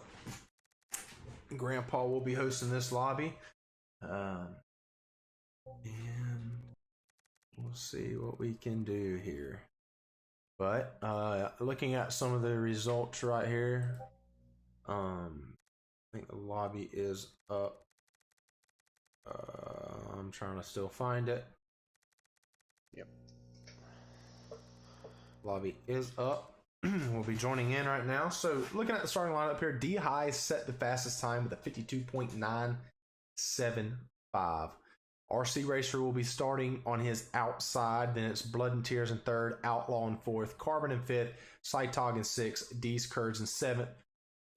S1: Grandpa will be hosting this lobby, and we'll see what we can do here. But looking at some of the results right here, I think the lobby is up. I'm trying to still find it.
S2: Yep.
S1: Lobby is up. We'll be joining in right now. So looking at the starting lineup here, D High set the fastest time with a 52.975. RC Racer will be starting on his outside. Then it's Blood and Tears in third, Outlaw in fourth, Carbon in fifth, Cytog in sixth, D's Curds in seventh,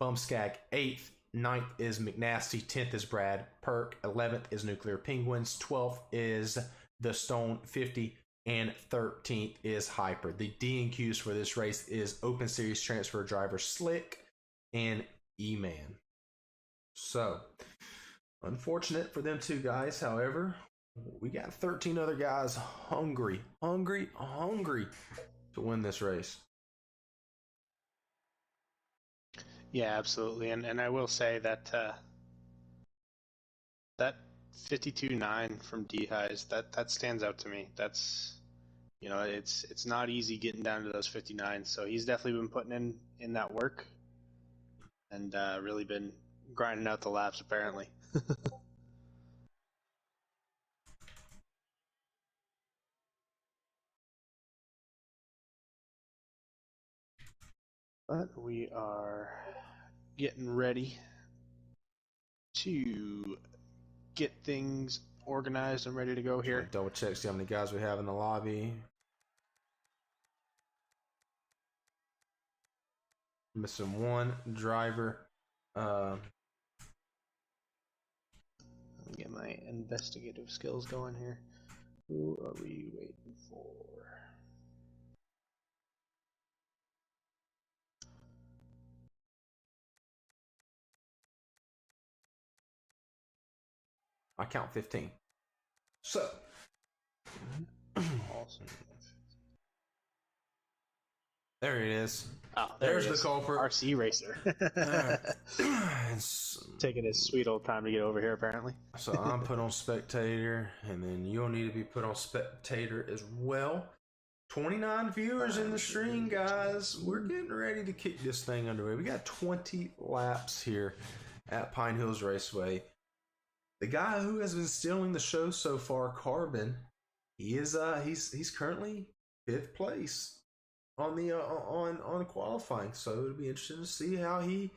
S1: Bumskag eighth. 9th is McNasty, 10th is Brad Perk, 11th is Nuclear Penguins, 12th is the Stone 50, and 13th is Hyper. The D&Qs for this race is Open Series Transfer Driver Slick and E-Man. So, unfortunate for them two guys. However, we got 13 other guys hungry to win this race.
S2: Yeah, absolutely. And I will say that that 52.9 from D-Highs, that stands out to me. That's, you know, it's not easy getting down to those 59s. So he's definitely been putting in that work and really been grinding out the laps apparently. But we are getting ready to get things organized and ready to go here.
S1: Double check, see how many guys we have in the lobby. Missing one driver.
S2: Let me get my investigative skills going here. Who are we waiting for?
S1: I count 15. So,
S2: Awesome.
S1: there it is.
S2: Oh,
S1: There's the culprit.
S2: RC Racer. Taking his sweet old time to get over here, apparently.
S1: So I'm put on spectator, and then you'll need to be put on spectator as well. 29 viewers in the stream, guys. We're getting ready to kick this thing underway. We got 20 laps here at Pine Hills Raceway. The guy who has been stealing the show so far, Carbon, he's currently 5th place on the on qualifying. So it'll be interesting to see how he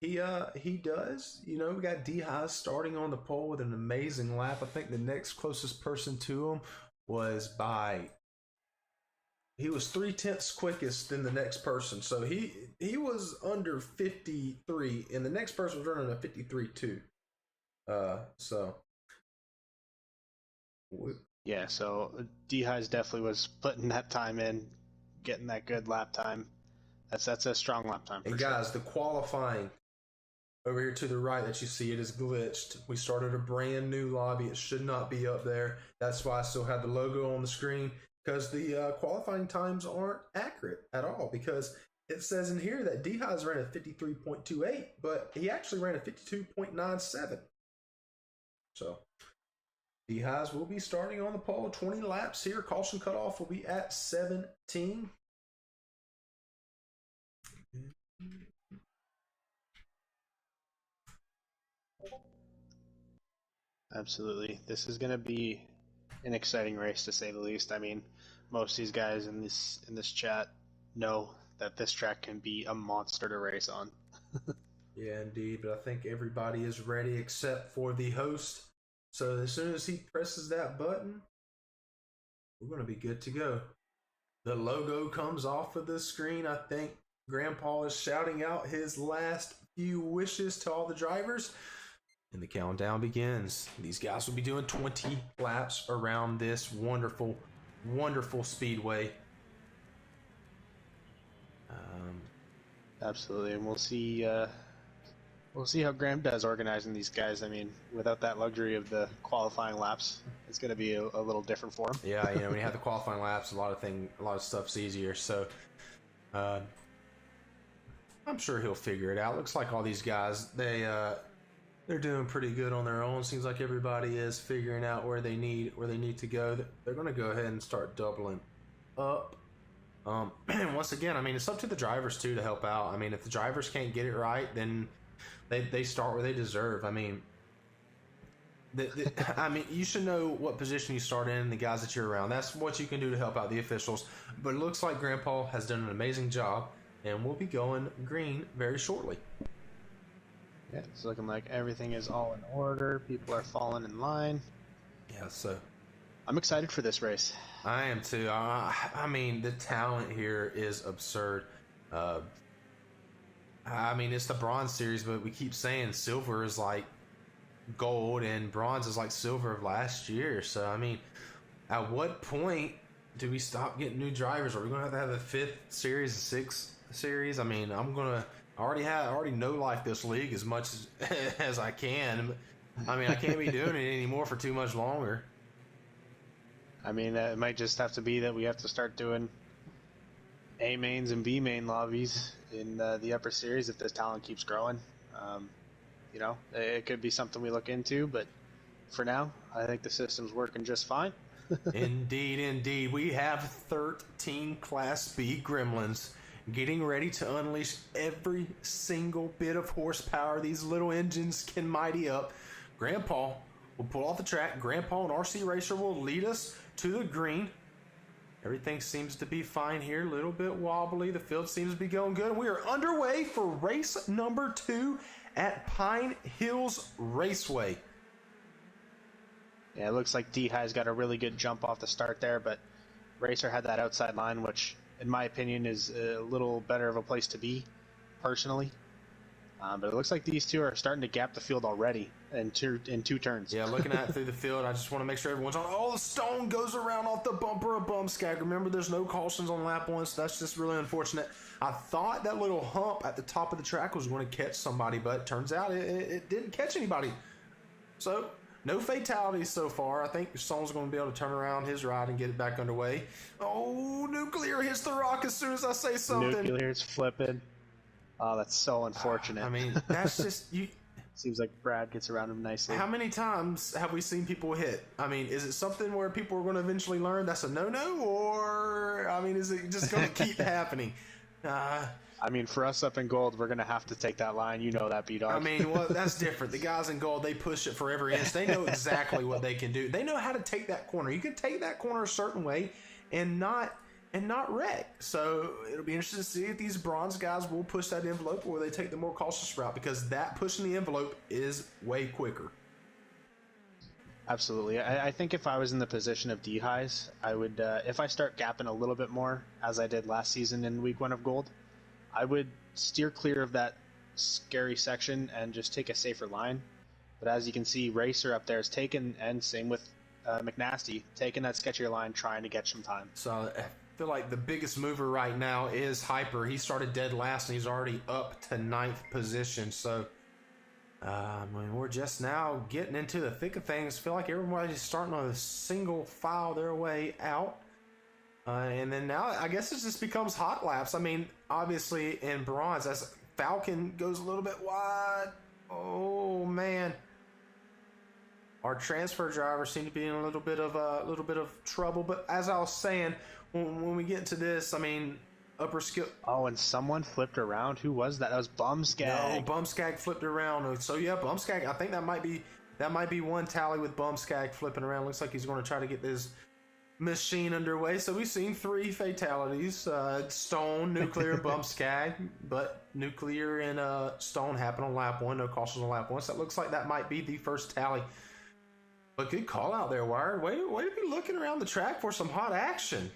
S1: does. You know, we got D-High starting on the pole with an amazing lap. I think the next closest person to him was he was 0.3 quickest than the next person. So he was under 53, and the next person was running a 53.2.
S2: Yeah, so D-Highs definitely was putting that time in, getting that good lap time. That's a strong lap time.
S1: And guys, the qualifying over here to the right that you see, it is glitched. We started a brand new lobby. It should not be up there. That's why I still have the logo on the screen, because the qualifying times aren't accurate at all, because it says in here that D-Highs ran a 53.28, but he actually ran a 52.97. So The highs will be starting on the pole. 20 laps here. Caution cutoff will be at 17.
S2: Absolutely. This is going to be an exciting race, to say the least. I mean, most of these guys in this chat know that this track can be a monster to race on.
S1: Yeah, indeed. But I think everybody is ready except for the host. So as soon as he presses that button, we're going to be good to go. The logo comes off of the screen. I think Grandpa is shouting out his last few wishes to all the drivers. And the countdown begins. These guys will be doing 20 laps around this wonderful, wonderful speedway.
S2: Absolutely, and we'll see how Graham does organizing these guys. I mean, without that luxury of the qualifying laps, it's going to be a little different for him.
S1: Yeah, you know, when you have the qualifying laps, a lot of stuff's easier. So, I'm sure he'll figure it out. Looks like all these guys, they're doing pretty good on their own. Seems like everybody is figuring out where they need to go. They're going to go ahead and start doubling up. And once again, I mean, it's up to the drivers too to help out. I mean, if the drivers can't get it right, then they start where they deserve. I mean, I mean, you should know what position you start in and the guys that you're around. That's what you can do to help out the officials. But it looks like Grandpa has done an amazing job, and we'll be going green very shortly.
S2: Yeah, it's looking like everything is all in order. People are falling in line.
S1: Yeah, so
S2: I'm excited for this race.
S1: I am too. I mean, the talent here is absurd. I mean, it's the bronze series, but we keep saying silver is like gold and bronze is like silver of last year. So, I mean, at what point do we stop getting new drivers? Are we going to have a fifth series, a sixth series? I mean, I already know like this league as much as I can. I mean, I can't be doing it anymore for too much longer.
S2: I mean, it might just have to be that we have to start doing A mains and B main lobbies in the upper series if this talent keeps growing. You know, it could be something we look into, but for now, I think the system's working just fine.
S1: Indeed. We have 13 Class B gremlins getting ready to unleash every single bit of horsepower these little engines can mighty up. Grandpa will pull off the track. Grandpa and RC Racer will lead us to the green. Everything seems to be fine here. A little bit wobbly. The field seems to be going good. And we are underway for race number 2 at Pine Hills Raceway.
S2: Yeah, it looks like D-High's got a really good jump off the start there, but Racer had that outside line, which, in my opinion, is a little better of a place to be, personally. But it looks like these two are starting to gap the field already in two turns.
S1: Yeah, looking at it through the field, I just want to make sure everyone's on. Oh, the stone goes around off the bumper of Bumskag. Remember, there's no cautions on lap 1, so that's just really unfortunate. I thought that little hump at the top of the track was going to catch somebody, but turns out it didn't catch anybody. So, no fatalities so far. I think Stone's going to be able to turn around his ride and get it back underway. Oh, Nuclear hits the rock as soon as I say something.
S2: Nuclear's flipping. Oh, that's so unfortunate.
S1: I mean, that's just...
S2: Seems like Brad gets around him nicely.
S1: How many times have we seen people hit? I mean, is it something where people are going to eventually learn that's a no-no? Or, I mean, is it just going to keep happening?
S2: I mean, for us up in gold, we're going to have to take that line. You know that, B-Dog.
S1: I mean, well, that's different. The guys in gold, they push it for every inch. They know exactly what they can do. They know how to take that corner. You can take that corner a certain way and not wreck. So it'll be interesting to see if these bronze guys will push that envelope or they take the more cautious route, because that pushing the envelope is way quicker.
S2: Absolutely. I think if I was in the position of D-Highs, I would, if I start gapping a little bit more, as I did last season in week 1 of gold, I would steer clear of that scary section and just take a safer line. But as you can see, Racer up there is taking, and same with McNasty, taking that sketchier line, trying to get some time.
S1: So I feel like the biggest mover right now is Hyper. He started dead last and he's already up to 9th position. So I mean, we're just now getting into the thick of things. I feel like everybody's starting to single file their way out. And then now I guess it just becomes hot laps. I mean, obviously in bronze, as Falcon goes a little bit wide. Oh, man. our transfer drivers seem to be in a little bit of trouble. But as I was saying, when we get into this, I mean, upper skill.
S2: Oh, and someone flipped around. Who was that? That was Bumskag.
S1: No, Bumskag flipped around. So yeah, Bumskag. I think that might be one tally with Bumskag flipping around. Looks like he's going to try to get this machine underway. So we've seen 3 fatalities: Stone, Nuclear, Bumskag. But Nuclear and Stone happened on lap 1. No cautions on lap 1. So it looks like that might be the first tally. But good call out there, Wired. Way to be looking around the track for some hot action.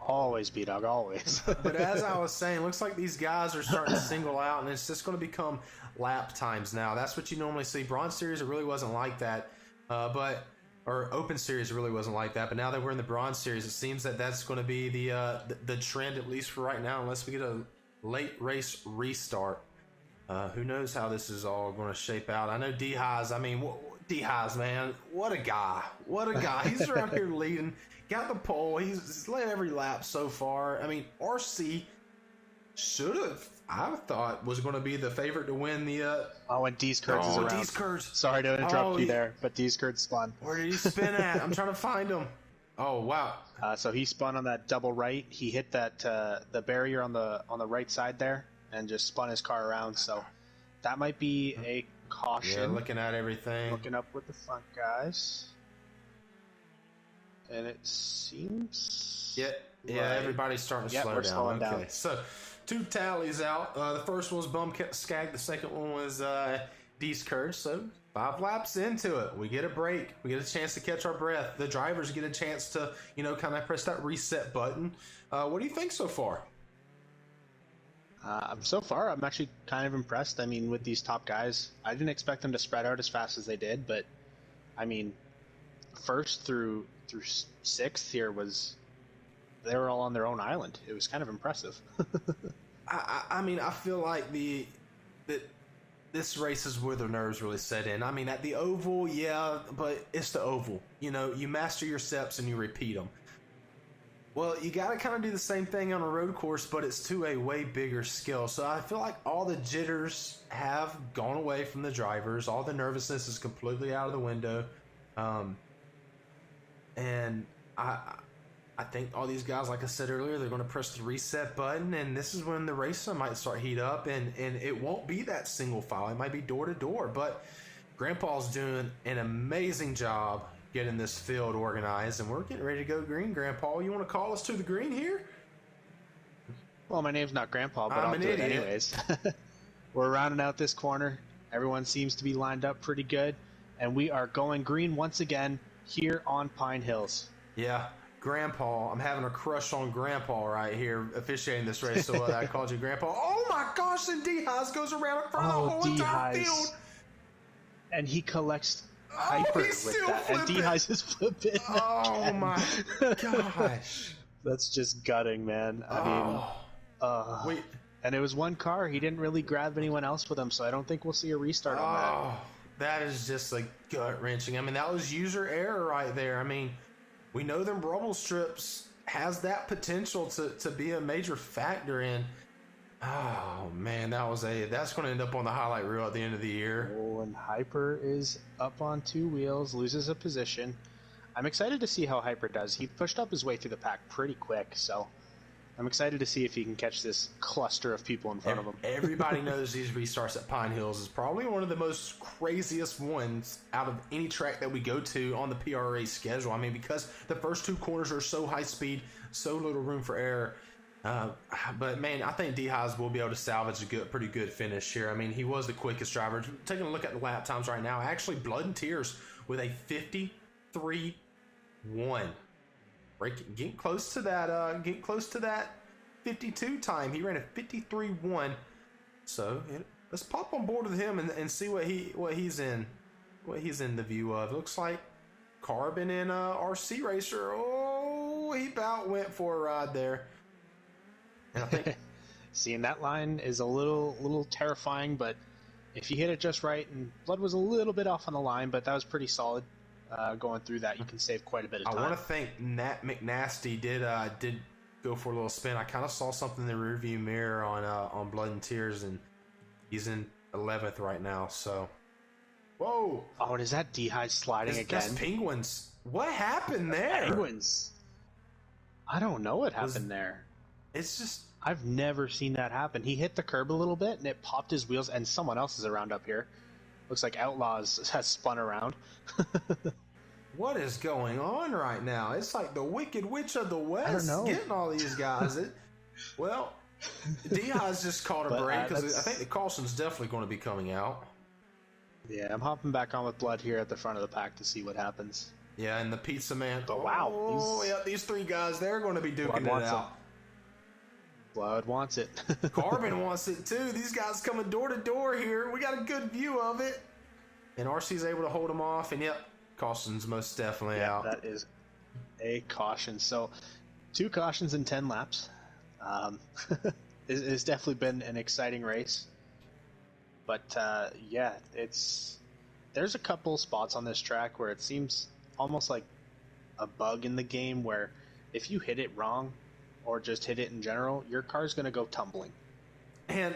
S2: Always, B-Dog, always.
S1: But as I was saying, looks like these guys are starting to single out, and it's just going to become lap times now. That's what you normally see. Bronze Series, it really wasn't like that. Or Open Series, it really wasn't like that. But now that we're in the Bronze Series, it seems that that's going to be the trend, at least for right now, unless we get a late race restart. Who knows how this is all going to shape out. I know D-Highs, D-Highs, man, what a guy. What a guy. He's around here leading. Got the pole. He's led every lap so far. I mean, RC should have, I thought, was going to be the favorite to win the...
S2: Oh, and D's Kurtz is around.
S1: D's Kurtz.
S2: Sorry to interrupt you there, but D's Kurtz spun.
S1: Where did he spin at? I'm trying to find him. Oh, wow.
S2: So he spun on that double right. He hit that the barrier on the right side there and just spun his car around. So that might be a caution.
S1: Yeah, looking at everything.
S2: Looking up with the front guys. And it seems...
S1: Yeah, everybody's starting to slow down. Okay, so 2 tallies out. The first one was Bumskag. The second one was D's Kurtz. So 5 laps into it, we get a break. We get a chance to catch our breath. The drivers get a chance to, kind of press that reset button. What do you think so far?
S2: So far, I'm actually kind of impressed. I mean, with these top guys, I didn't expect them to spread out as fast as they did, but I mean, first through 6th here they were all on their own island. It was kind of impressive.
S1: I mean, I feel like this race is where the nerves really set in. I mean, at the oval, yeah, but it's the oval. You master your steps and you repeat them. Well, you got to kind of do the same thing on a road course, but it's to a way bigger scale. So I feel like all the jitters have gone away from the drivers. All the nervousness is completely out of the window. And I think all these guys, like I said earlier, they're going to press the reset button, and this is when the race might start heat up, and it won't be that single file. It might be door to door, but Grandpa's doing an amazing job getting this field organized, and we're getting ready to go green. Grandpa, you want to call us to the green here?
S2: Well, my name's not Grandpa, but I'll do it anyways. We're rounding out this corner. Everyone seems to be lined up pretty good, and we are going green once again here on Pine Hills.
S1: Yeah, Grandpa. I'm having a crush on Grandpa right here officiating this race, so I called you Grandpa. Oh my gosh, and D-Highs goes around in front of the whole entire field.
S2: And he collects Hyper with that.
S1: Flipping.
S2: And D-Highs is flipping.
S1: Oh
S2: again.
S1: my gosh.
S2: That's just gutting, man. I mean, and it was one car. He didn't really grab anyone else with him, so I don't think we'll see a restart on that.
S1: That is just like gut-wrenching. I mean, that was user error right there. I mean, we know them rumble strips has that potential to be a major factor in. Oh man, that's going to end up on the highlight reel at the end of the year.
S2: Oh, and Hyper is up on 2 wheels, loses a position. I'm excited to see how Hyper does. He pushed up his way through the pack pretty quick, so I'm excited to see if he can catch this cluster of people in front of him.
S1: Everybody knows these restarts at Pine Hills is probably one of the most craziest ones out of any track that we go to on the PRA schedule. I mean, because the first 2 corners are so high speed, so little room for error. But man, I think D-Highs will be able to salvage a pretty good finish here. I mean, he was the quickest driver. Taking a look at the lap times right now, actually blood and tears with a 53-1. Getting close to that 52 time. He ran a 53-1. So let's pop on board with him and see what he's in the view of. Looks like Carbon and RC Racer. Oh, he about went for a ride there. And I think
S2: seeing that line is a little terrifying, but if you hit it just right, and Blood was a little bit off on the line, but that was pretty solid. Going through that, you can save quite a bit of time.
S1: I want to think Nat McNasty did go for a little spin. I kind of saw something in the rearview mirror on Blood and Tears, and he's in 11th right now. So Whoa.
S2: Oh, and is that D-High sliding
S1: That's
S2: again?
S1: Penguins. What happened there?
S2: Penguins. I don't know what happened there.
S1: It's just...
S2: I've never seen that happen. He hit the curb a little bit, and it popped his wheels, and someone else is around up here. Looks like Outlaws has spun around.
S1: What is going on right now? It's like the Wicked Witch of the West getting all these guys. Well, Diaz just caught a break because I think the caution's definitely going to be coming out.
S2: Yeah, I'm hopping back on with Blood here at the front of the pack to see what happens.
S1: Yeah, and the Pizza Man.
S2: But wow.
S1: Oh, yeah, these three guys, they're going to be duking it out.
S2: Blood wants it.
S1: Carbon wants it too. These guys coming door to door here. We got a good view of it. And RC's able to hold them off. And yep, caution's most definitely out.
S2: That is a caution. So 2 cautions in 10 laps. It's definitely been an exciting race. But yeah, there's a couple spots on this track where it seems almost like a bug in the game where if you hit it wrong or just hit it in general, your car's going to go tumbling.
S1: And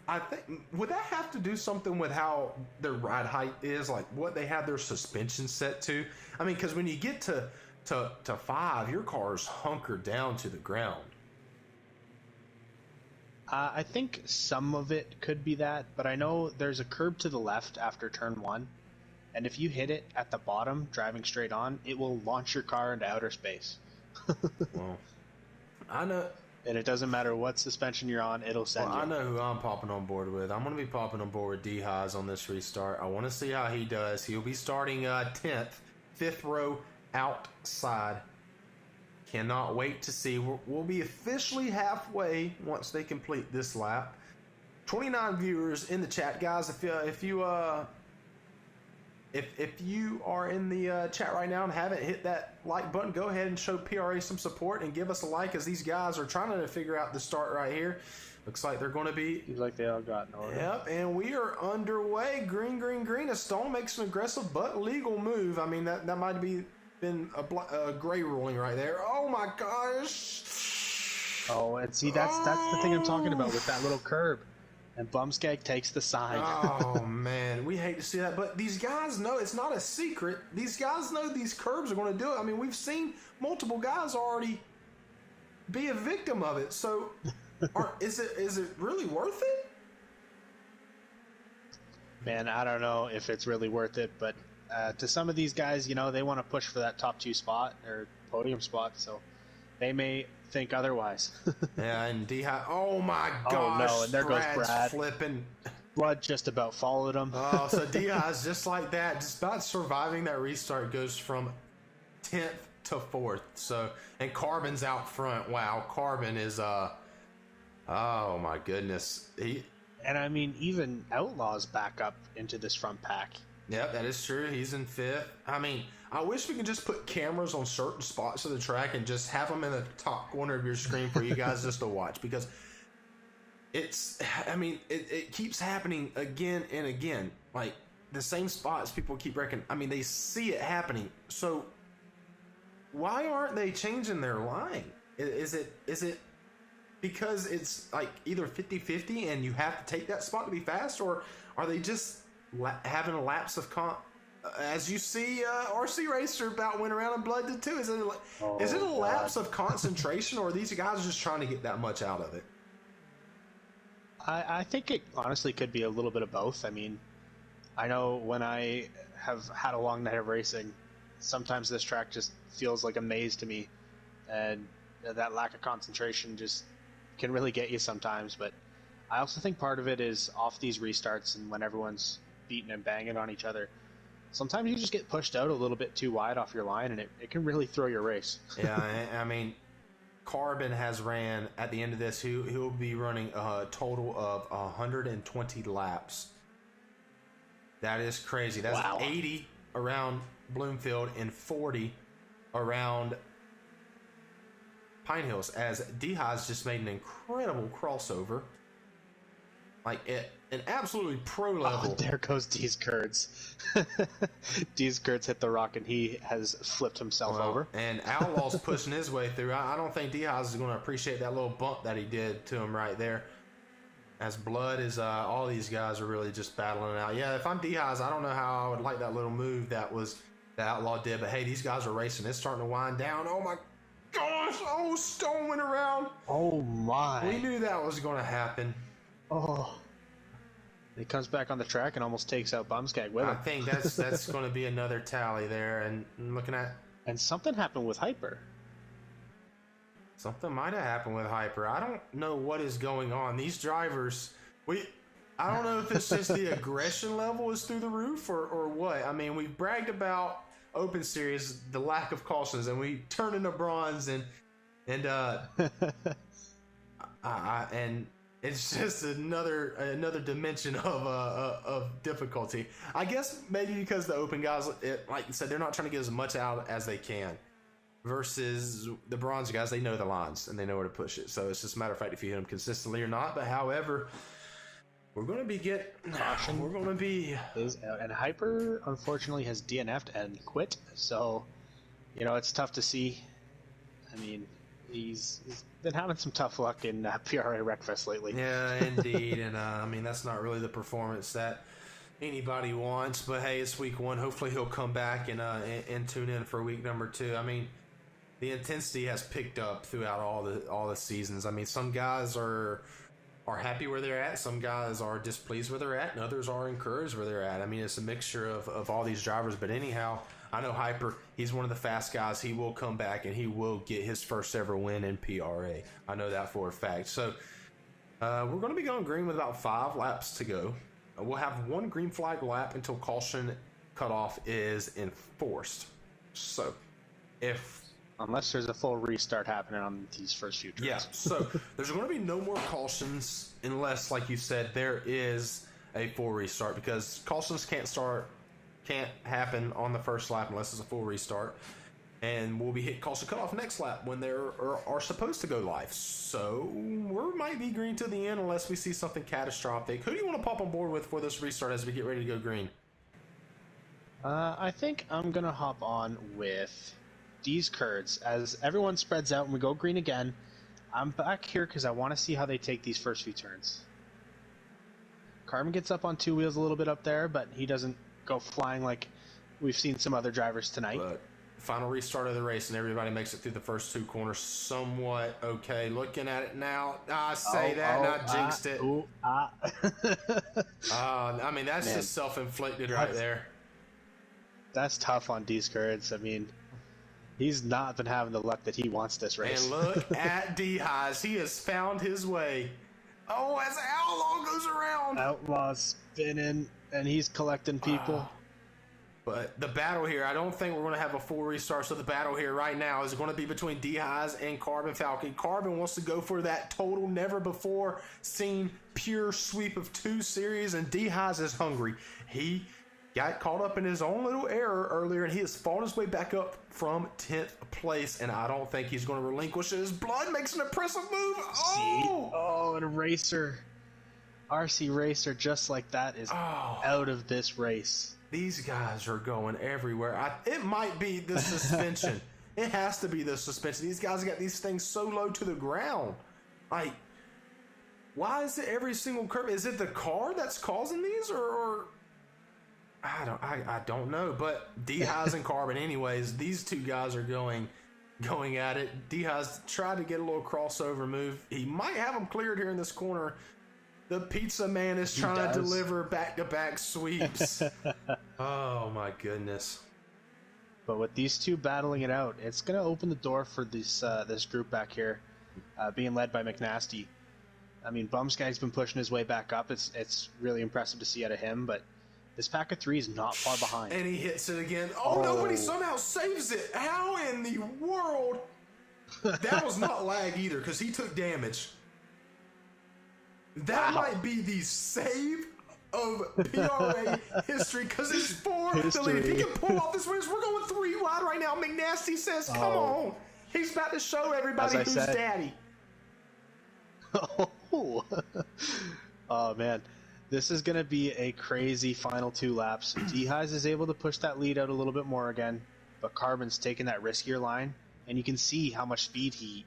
S1: I think, would that have to do something with how their ride height is, like what they have their suspension set to? I mean, because when you get to 5, your car's hunkered down to the ground.
S2: I think some of it could be that, but I know there's a curb to the left after turn 1, and if you hit it at the bottom, driving straight on, it will launch your car into outer space.
S1: Well, I know.
S2: And it doesn't matter what suspension you're on, it'll send you.
S1: I know who I'm popping on board with. I'm going to be popping on board with D-Highs on this restart. I want to see how he does. He'll be starting 10th, 5th row outside. Cannot wait to see. We'll be officially halfway once they complete this lap. 29 viewers in the chat, guys. If you are in the chat right now and haven't hit that like button, go ahead and show PRA some support and give us a like, as these guys are trying to figure out the start right here. Looks like they're going to be.
S2: Seems like they all got in order.
S1: Yep, and we are underway. Green, green, green. A Stone makes an aggressive but legal move. I mean, that might be been a gray ruling right there. Oh my gosh.
S2: Oh, and see, that's the thing I'm talking about with that little curb. And Bumskeg takes the side.
S1: Oh man, we hate to see that, but these guys know it's not a secret. These guys know these curbs are going to do it. I mean, we've seen multiple guys already be a victim of it. So, is it really worth it?
S2: Man, I don't know if it's really worth it, but to some of these guys, you know, they want to push for that top 2 spot or podium spot, so they may think otherwise.
S1: Yeah, and D-High. Oh my gosh!
S2: Oh no, and there goes Brad.
S1: Flipping.
S2: Blood just about followed him.
S1: Oh, so D-High's just like that, just about surviving that restart, goes from 10th to 4th. So, and Carbon's out front. Wow, Carbon is oh my goodness.
S2: And I mean, even Outlaw's back up into this front pack.
S1: Yep, that is true. He's in 5th. I mean, I wish we could just put cameras on certain spots of the track and just have them in the top corner of your screen for you guys just to watch, because it keeps happening again and again. Like, the same spots people keep they see it happening. So why aren't they changing their line? Is it because it's like either 50-50 and you have to take that spot to be fast, or are they just having a lapse of as you see RC Racer about went around and Blood did too? Is it a lapse of concentration, or are these guys just trying to get that much out of it?
S2: I think it honestly could be a little bit of both. I mean, I know when I have had a long night of racing, sometimes this track just feels like a maze to me, and that lack of concentration just can really get you sometimes. But I also think part of it is off these restarts and when everyone's beating and banging on each other, sometimes you just get pushed out a little bit too wide off your line, and it can really throw your race.
S1: Yeah, I mean, Carbon has ran, at the end of this, he'll be running a total of 120 laps. That is crazy. That's
S2: wow.
S1: 80 around Bloomfield and 40 around Pine Hills, as D-High's just made an incredible crossover. Like, an absolutely pro level.
S2: Oh, there goes D's Kurtz. D's Kurtz hit the rock and he has flipped himself over.
S1: And Outlaw's pushing his way through. I don't think D-High's is going to appreciate that little bump that he did to him right there. as Blood is all these guys are really just battling it out. Yeah, if I'm D-Highs, I don't know how I would like that little move that Outlaw did, but hey, these guys are racing. It's starting to wind down. Oh my gosh! Oh, Stone went around.
S2: Oh my!
S1: We knew that was going to happen.
S2: Oh. He comes back on the track and almost takes out Bumskag with him.
S1: I think that's going to be another tally there. And looking at...
S2: And something happened with Hyper.
S1: Something might have happened with Hyper. I don't know what is going on. These drivers... I don't know if it's just the aggression level is through the roof or what. I mean, we've bragged about Open Series, the lack of cautions, and we turn into bronze and it's just another dimension of difficulty. I guess maybe because the open guys, like you said, they're not trying to get as much out as they can. Versus the bronze guys, they know the lines and they know where to push it. So it's just a matter of fact if you hit them consistently or not. But however, we're going to be caution. We're going to be
S2: and Hyper unfortunately has DNF'd and quit. So it's tough to see. I mean, he's been having some tough luck in PRA Wreckfest lately.
S1: Yeah, indeed. And I mean, that's not really the performance that anybody wants. But hey, it's week 1. Hopefully he'll come back and tune in for week number 2. I mean, the intensity has picked up throughout all the seasons. I mean, some guys are happy where they're at, some guys are displeased where they're at, and others are encouraged where they're at. I mean, it's a mixture of all these drivers. But anyhow, I know Hyper, he's one of the fast guys. He will come back and he will get his first ever win in PRA. I know that for a fact. So we're going to be going green with about 5 laps to go. We'll have 1 green flag lap until caution cutoff is enforced. So
S2: unless there's a full restart happening on these first few turns.
S1: Yeah, so there's going to be no more cautions unless, like you said, there is a full restart, because cautions can't happen on the first lap unless it's a full restart. And we'll be hitting caution cutoff next lap when they are supposed to go live. So we might be green to the end unless we see something catastrophic. Who do you want to pop on board with for this restart as we get ready to go green?
S2: I think I'm going to hop on with these Kurds. As everyone spreads out and we go green again, I'm back here because I want to see how they take these first few turns. Carbon gets up on 2 wheels a little bit up there, but he doesn't go flying like we've seen some other drivers tonight.
S1: But final restart of the race, and everybody makes it through the first 2 corners somewhat okay. Looking at it now, I jinxed it. I mean, that's just self-inflicted right there.
S2: That's tough on these Kurds. I mean, he's not been having the luck that he wants this race.
S1: And look at D-Highs. He has found his way. Oh, as Outlaw goes around.
S2: Outlaw's spinning, and he's collecting people.
S1: But the battle here, I don't think we're going to have a full restart. So the battle here right now is going to be between D-Highs and Carbon Falcon. Carbon wants to go for that total, never before seen pure sweep of 2 series, and D-Highs is hungry. He got caught up in his own little error earlier, and he has fought his way back up from 10th place, and I don't think he's going to relinquish it. His Blood makes an impressive move.
S2: Oh, and a racer. RC Racer, just like that, is out of this race.
S1: These guys are going everywhere. It might be the suspension. It has to be the suspension. These guys got these things so low to the ground. Like, why is it every single curve? Is it the car that's causing these, or I don't know. But D-Highs and Carbon, anyways, these 2 guys are going at it. D-Highs tried to get a little crossover move. He might have them cleared here in this corner. The pizza man is trying to deliver back-to-back sweeps. Oh my goodness.
S2: But with these 2 battling it out, it's going to open the door for this group back here, being led by McNasty. I mean, Bumskag's been pushing his way back up. It's really impressive to see out of him, but this pack of 3 is not far behind.
S1: And he hits it again. Oh, no, but he somehow saves it. How in the world? That was not lag either, because he took damage. That might be the save of PRA history, because it's 4 deleted. If he can pull off this race, we're going 3 wide right now. McNasty says, come on. He's about to show everybody who's daddy. Oh, man. This is going to be a crazy final 2 laps. D-Highs is able to push that lead out a little bit more again, but Carbon's taking that riskier line.
S2: and you can see how much speed he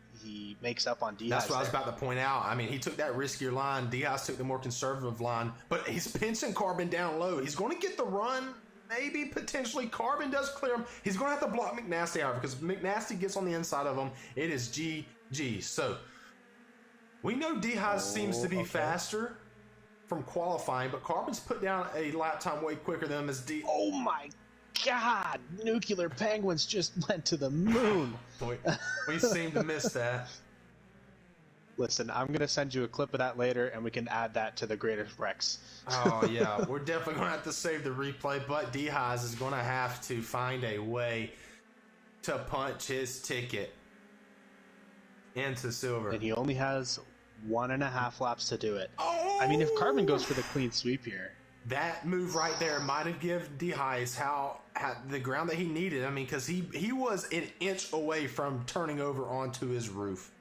S2: makes up on D-Highs.
S1: That's what I was about to point out. I mean, he took that riskier line. D-Highs took the more conservative line, but he's pinching Carbon down low. He's going to get the run. Maybe, potentially, Carbon does clear him. He's going to have to block McNasty, however, because McNasty gets on the inside of him. It is GG. So, we know D-Highs seems to be faster from qualifying, but Carbon's put down a lap time way quicker than him as D.
S2: Oh my God! Nuclear Penguins just went to the moon.
S1: Boy, we seem to miss that.
S2: Listen, I'm going to send you a clip of that later, and we can add that to the greatest wrecks.
S1: Oh, yeah. We're definitely going to have to save the replay, but D-Highs is going to have to find a way to punch his ticket into silver.
S2: And he only has 1.5 laps to do it.
S1: Oh!
S2: I mean, if Carbon goes for the clean sweep here.
S1: That move right there might have given D-Highs how the ground that he needed. I mean, because he was an inch away from turning over onto his roof.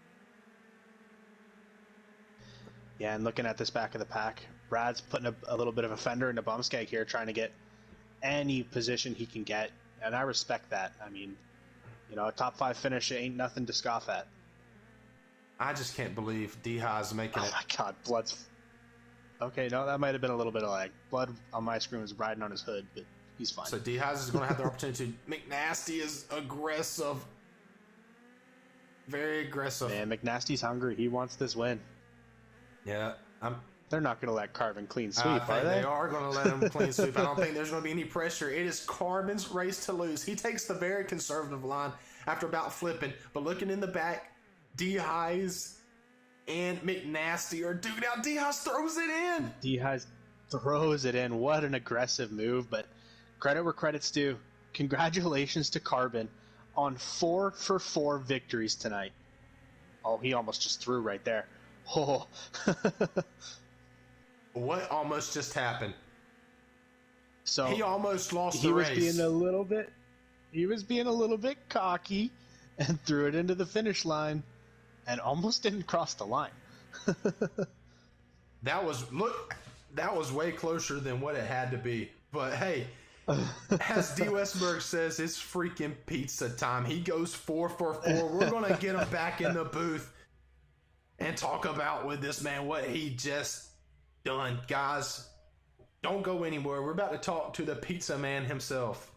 S2: Yeah, and looking at this back of the pack, Brad's putting a little bit of a fender in the bum skeg here, trying to get any position he can get, and I respect that. I mean, you know, a top 5 finish ain't nothing to scoff at.
S1: I just can't believe D-Highs making it.
S2: Oh my God, Blood's... Okay, no, that might have been a little bit of lag. Blood on my screen was riding on his hood, but he's fine.
S1: So D-Highs is going to have the opportunity to... McNasty is aggressive. Very aggressive.
S2: Man, McNasty's hungry. He wants this win.
S1: Yeah,
S2: They're not going to let Carbon clean sweep, are they?
S1: They are going to let him clean sweep. I don't think there's going to be any pressure. It is Carbon's race to lose. He takes the very conservative line after about flipping, but looking in the back, D-Highs and McNasty are duking out. D-Highs throws it in.
S2: D-Highs throws it in. What an aggressive move, but credit where credit's due. Congratulations to Carbon on 4 for 4 victories tonight. Oh, he almost just threw right there. Oh.
S1: What almost just happened?
S2: So
S1: he almost lost
S2: he
S1: the
S2: was
S1: race.
S2: He was being a little bit cocky and threw it into the finish line and almost didn't cross the line.
S1: That was way closer than what it had to be. But hey, as D. Westberg says, it's freaking pizza time. He goes 4 for 4. We're gonna get him back in the booth and talk about with this man what he just done. Guys, don't go anywhere. We're about to talk to the pizza man himself.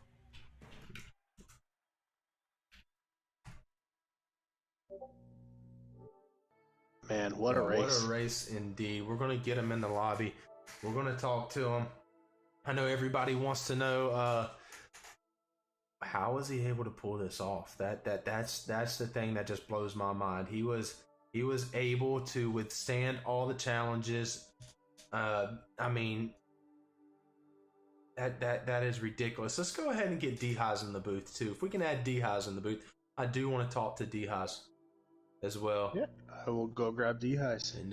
S2: Man, what a race.
S1: What a race indeed. We're going to get him in the lobby. We're going to talk to him. I know everybody wants to know how was he able to pull this off? That's the thing that just blows my mind. He was able to withstand all the challenges. I mean, that is ridiculous. Let's go ahead and get D-Highs in the booth too. If we can add D-Highs in the booth, I do want to talk to D-Highs as well.
S2: Yeah, I will go grab D-Highs.
S1: And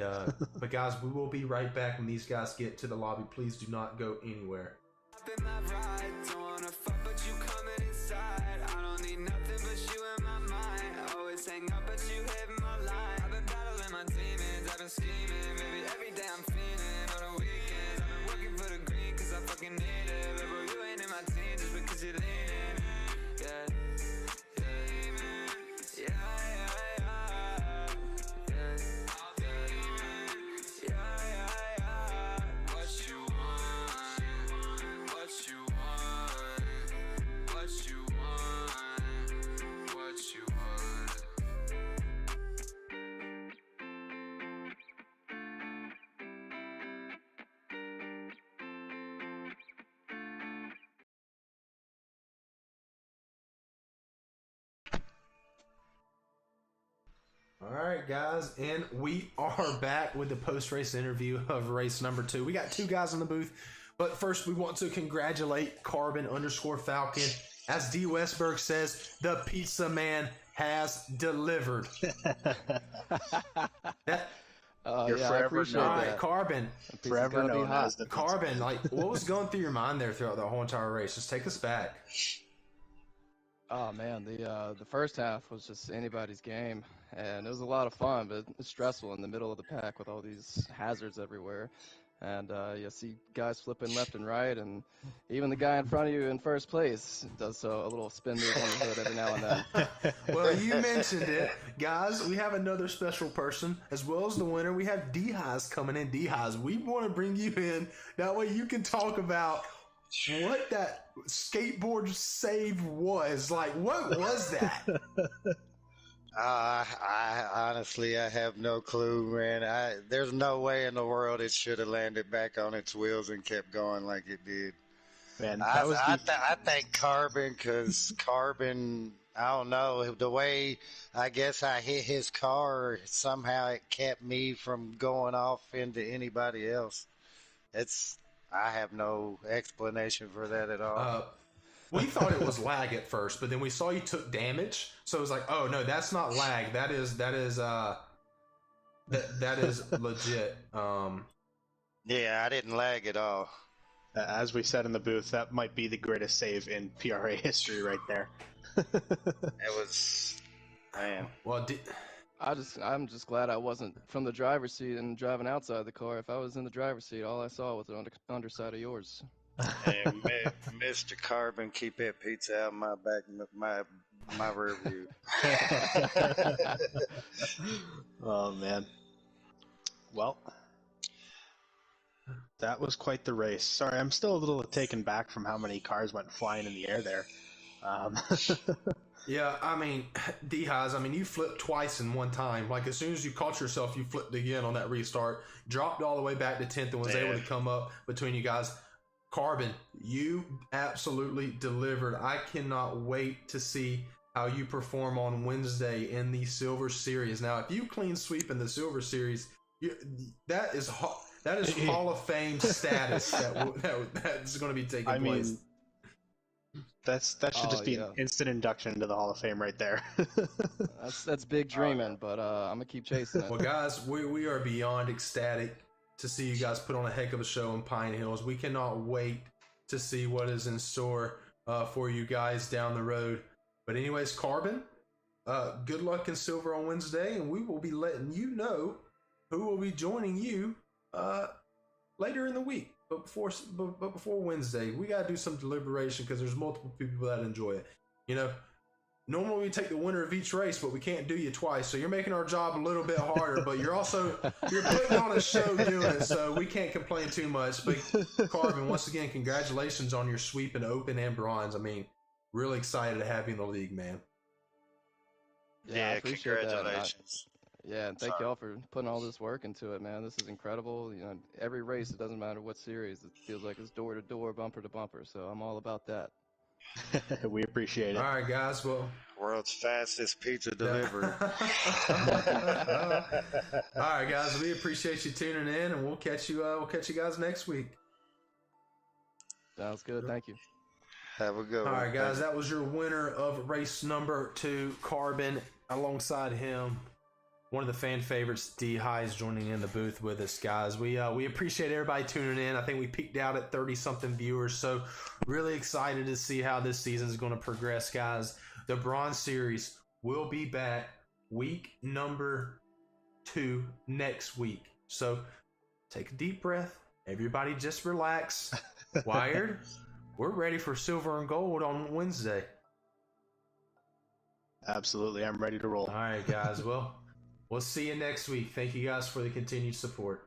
S1: but guys, we will be right back when these guys get to the lobby. Please do not go anywhere.
S4: Hang up, but you hit my line. I've been battling my demons, I've been scheming. Baby, every day I'm feeling. On the weekends, I've been working for the green, cause I fucking need it. But bro, you ain't in my team just because you're leaning. Yeah, yeah, yeah, yeah, yeah. What you want, what you want, what you want, what you want.
S1: All right, guys, and we are back with the post-race interview of race number 2. We got 2 guys in the booth, but first we want to congratulate Carbon_Falcon. As D. Westberg says, the pizza man has delivered.
S2: You're
S3: yeah, I
S2: forever
S3: appreciate
S1: All
S2: known.
S1: right,
S3: that.
S1: Carbon.
S2: Forever
S3: gotta be
S2: known
S3: hot.
S2: as the pizza
S1: Carbon,
S2: man.
S1: like, what was going through your mind there throughout the whole entire race? Just take us back.
S3: Oh man, the first half was just anybody's game, and it was a lot of fun, but it's stressful in the middle of the pack with all these hazards everywhere. And you see guys flipping left and right, and even the guy in front of you in first place does a little spin move on the hood every now and then.
S1: Well, you mentioned it. Guys, we have another special person. As well as the winner, we have D-Highs coming in. D-Highs, we want to bring you in. That way you can talk about what that skateboard save was. Like, what was that?
S7: I honestly, I have no clue, man. There's no way in the world it should have landed back on its wheels and kept going like it did.
S2: Man,
S7: I think Carbon, because Carbon, I don't know, the way I guess I hit his car, somehow it kept me from going off into anybody else. I have no explanation for that at all.
S1: We thought it was lag at first, but then we saw you took damage, so it was like, oh no, that's not lag. That is legit.
S7: Yeah, I didn't lag at all.
S2: as we said in the booth, that might be the greatest save in PRA history right there.
S7: It was, man.
S1: Well,
S3: I'm just glad I wasn't from the driver's seat and driving outside the car. If I was in the driver's seat, all I saw was the underside of yours.
S7: And Mr. Carbon, keep that pizza out of my back, my rear view.
S2: Oh man. Well, that was quite the race. Sorry, I'm still a little taken back from how many cars went flying in the air there.
S1: Yeah, I mean, D-Highs, you flipped twice in one time. Like, as soon as you caught yourself, you flipped again on that restart, dropped all the way back to 10th, and was able to come up between you guys. Carbon, you absolutely delivered. I cannot wait to see how you perform on Wednesday in the Silver Series. Now, if you clean sweep in the Silver Series, that is Hall of Fame status that's going to be taking place.
S2: That should just be an instant induction into the Hall of Fame right there.
S3: That's big dreaming, but I'm gonna keep chasing it.
S1: Well, guys, we are beyond ecstatic to see you guys put on a heck of a show in Pine Hills. We cannot wait to see what is in store for you guys down the road. But anyways, Carbon, good luck in Silver on Wednesday, and we will be letting you know who will be joining you later in the week. But before Wednesday, we got to do some deliberation because there's multiple people that enjoy it. You know, normally we take the winner of each race, but we can't do you twice. So you're making our job a little bit harder, but you're putting on a show doing it, so we can't complain too much. But Carbon, once again, congratulations on your sweep in Open and Bronze. Really excited to have you in the league, man.
S3: Yeah, I appreciate
S7: congratulations.
S3: Yeah, and thank y'all for putting all this work into it, man. This is incredible. You know, every race, it doesn't matter what series, it feels like it's door to door, bumper to bumper. So I'm all about that.
S2: We appreciate it.
S1: All right, guys. Well,
S7: world's fastest pizza delivery.
S1: All right, guys. We appreciate you tuning in, and we'll catch you guys next week.
S3: Sounds good. Thank you.
S7: Have a good one.
S1: All right, guys. That was your winner of race number 2, Carbon. Alongside him, one of the fan favorites, D-Highs, joining in the booth with us, guys. We appreciate everybody tuning in. I think we peaked out at 30-something viewers, so really excited to see how this season is going to progress, guys. The Bronze Series will be back week number 2 next week. So take a deep breath. Everybody just relax. Wired, we're ready for silver and gold on Wednesday.
S2: Absolutely. I'm ready to roll.
S1: All right, guys. Well, we'll see you next week. Thank you guys for the continued support.